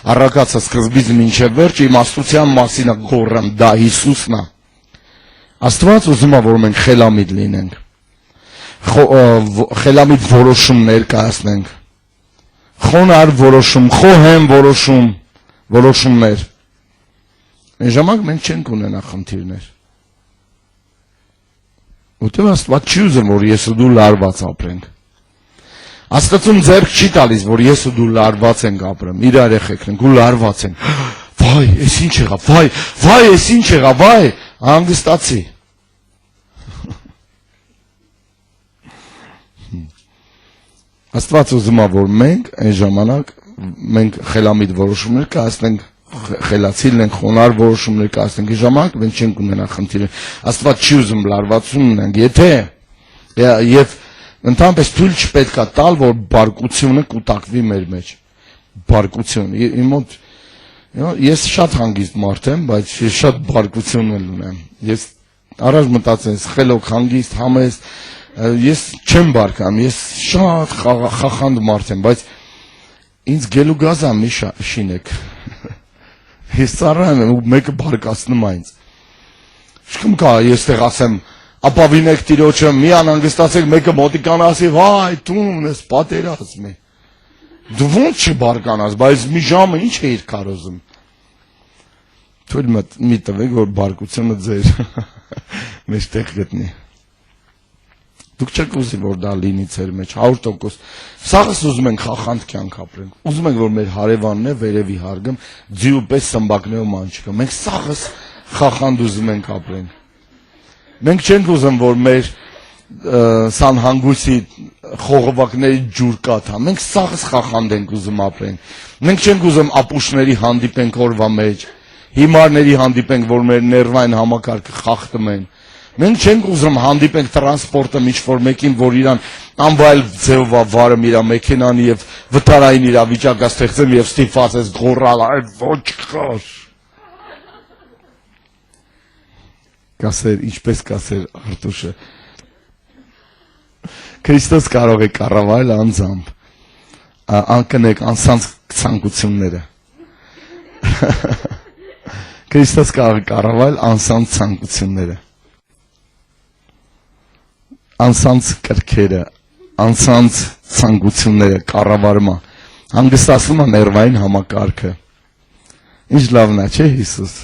առակածը սկզբից մինչև վերջ իմաստության մասին է գոռում, դա Հիսուսն է։ Աստված ուզում է, որ մենք խելամիտ լինենք, խելամիտ որոշումներ կայացնենք, խոնարհ որոշում, խոհեմ որոշումներ։ Այն ժամանակ մենք չենք ունենա խնդիրներ։ Որտեղ Աստված չի ուզում, որ ես ու դու լարված ապրենք։ Աստծուն ձեռք չի տալիս, որ ես ու դու լարված ենք ապրեմ, իր երեխեքն ենք ու լարված ենք։ Վայ, ես ինչ եղավ, վայ, ես ինչ եղավ, վայ, հանգստացի։ Աստված ուզում է, որ մենք այն ժամանակ մենք խելամիտ որոշումներ կայացնենք, խելացիլ ենք, խոնար որոշումներ կայացնենք, այն ժամանակ մենք չենք ունենա խնդիրներ։ Աստված չի ուզում լարվածություն ունենք, եթե եւ ընդհանրապես թույլ չպետք է տալ, որ բարկությունը կուտակվի մեր մեջ։ Բարկություն։ Իմ մոտ ես շատ հանգիստ մարդ եմ, բայց ես շատ բարկություն էլ ունեմ։ Ես առաջ մտածել եմ, խելոք, հանգիստ, համեստ, ես չեմ բարկանում, ես շատ խախանդ մարդ եմ, բայց ինձ գելու գազա մի շինեք։ Ես ծառայում եմ ու մեկը բարկացնում է ինձ։ Շքում կա, ես տեղ ասեմ, ապավինեք տիրոջը, մի անհանգստացեք, մեկը մոտիկան ասի, վայ, դու ունես պատերազմի։ Դու ոնց չբարկանաս, բայց մի ժամը ինչ էիր կարոզում։ Թույլ մի տվեք, որ բարկությունը ձեր մեջտեղ գտնի։ Դուք չեք ուզի, որ դա լինի ձեր մեջ 100%։ Սաղս ուզում ենք խախանդ կյանք ապրենք։ Ուզում ենք, որ մեր հարևանն է վերևի հարգում, ձիու պես սմբակներով մանչիկը։ Մենք սաղս խախանդ ուզում ենք ապրենք։ Մենք չենք ուզում, որ մեր սանհանգույցի խողովակների ջուր կաթա։ Մենք սաղս խախանդ ենք ուզում ապրենք։ Մենք չենք ուզում ապուշների հանդիպենք օրվա մեջ, հիմարների հանդիպենք, որ մեր ներվային համակարգը խախտում են։ Մենք չենք ուզում հանդիպենք տրանսպորտը ինչ-որ մեկին, որ իրան անվայել ձևով վարում իր մեքենան եւ վտարային իրավիճակը ստեղծեմ եւ ստիպված ես գոռալ, այդ ոչ խոր։ Կասեր, ինչպես կասեր Արտուշը, Քրիստոս կարող է կառավարել անձամբ, անկնեք անսանց ցանկությունները։ Քրիստոս կարող է կառավարել անսանց ցանկությունները, անսանց կրքերը, անսանց ցանկությունները կառավարում է, հանգստացնում է ներվային համակարգը։ Ինչ լավն է, չէ՞ Հիսուս։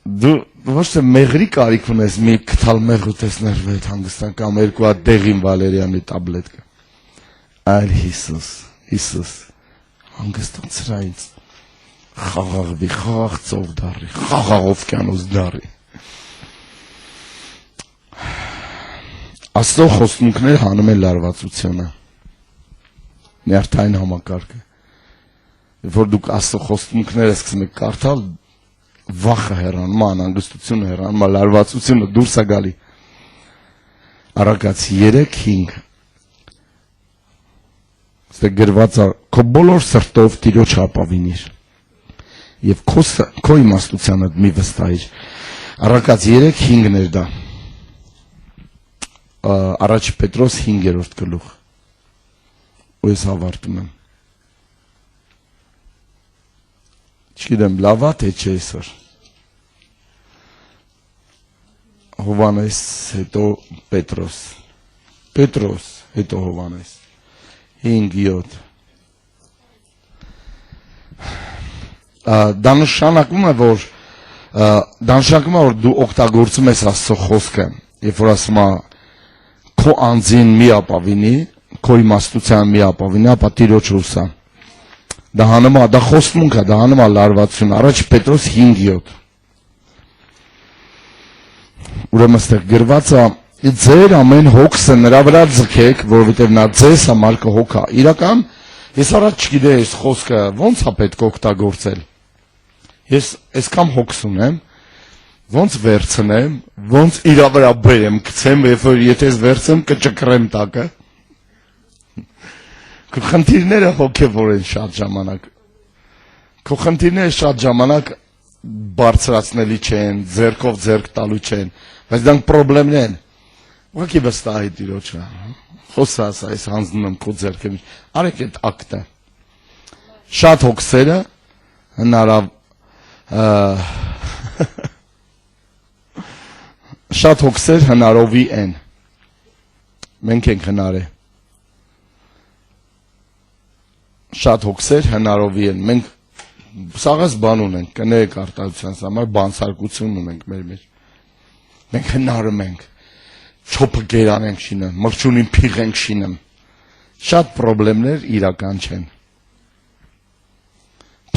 Դու ոչ թե մեղրի կարիք ունես, մի քթալ մեղ ուտեսներ վետ հանգստան կամ երկու հատ դեղին վալերիանի տաբլետկը, այլ Հիսուս, հանգստացրա ինձ, խաղաղվի, խաղաղ ծով դարի, խաղաղ օվկիանոս դարի։ Աստծո խոստումքները հանում են լարվածությունը, նյարդային համակարգը, որ դուք Աստծո խոստումքները սկսում եք կարդալ, վախը հեռանում, անհանգստությունը հեռանում, լարվածությունը դուրս է գալի։ Առակաց 3:5 Ստե գրված է քո բոլոր սրտով Տիրոջ ապավինիր եւ քո իմաստությանը մի վստահիր։ Առակաց 3:5-ներ դա։ Առաջ Պետրոս 5-րդ գլուխ։ Ու ես ավարտում եմ։ Չգիտեմ, լավ է թե չէ այսօր։ Հովանես, հետո Պետրոս, հետո Հովանես, 5-7։ Դա նշանակում է, որ դու օգտագործում ես Աստծո խոսքը, երբ որ ասում է քո անձին մի ապավինի, քո իմաստության մի ապավինի, ապա Տիրոջ ուսա։ Դա հանում է, դա խոստմունք է, դա հանում է լարվածություն։ Առաջ Պետրոս 5:7։ Ուրեմն ստեղ գրված է. ձեր ամեն հոգսը նրա վրա ձգեք, որովհետև նա ձեզ համար կհոգա։ Իրական ես առաջ չգիտեի այս խոսքը ոնց է պետք օգտագործել։ Ես այսքան հոգս ունեմ, ոնց վերցնեմ, ոնց իր վրա բերեմ, գցեմ, եթե ես վերցեմ կճկրեմ տակը։ Քո խնդիրները հոգևոր են շատ ժամանակ։ Քո խնդիրները շատ ժամանակ բարձրացնելի չեն, ձեռքով ձեռք տալու չեն, բայց դրանք խնդիրներ են։ Ուղղակի վստահի Տիրոջը։ Խոսաս այս հանձնում եմ քո ձեռքին։ Արեք այդ ակտը։ Շատ հոգսերը շատ հոգսեր հնարովի են։ Մենք ենք հնարը։ Շատ հոգսեր հնարովի են։ Մենք սաղս բան ունենք, կներեք արտադրության համար բանսարկություն ունենք մեր մեջ։ Մենք հնարում ենք, չոփը գերան ենք շինում, մրջունին փիղ ենք շինում, Շատ խնդիրներ իրական չեն։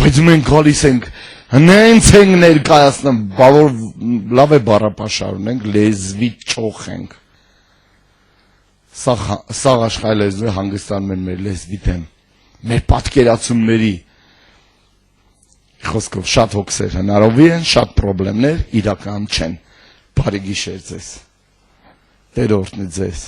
Բայց մենք գալիս ենք, հենց ենք ներկայացնում, բավոր լավ է բառապաշարունենք, լեզվի ճոխենք։ Սա աշխարհի լեզվը հանգստանում են մեր լեզվի դեմ։ Մեր պատկերացումների խոսքով շատ հոգսեր հնարավոր են, շատ խնդիրներ իրական չեն։ Բարի գիշեր ձեզ։ Տեր օրհնի ձեզ։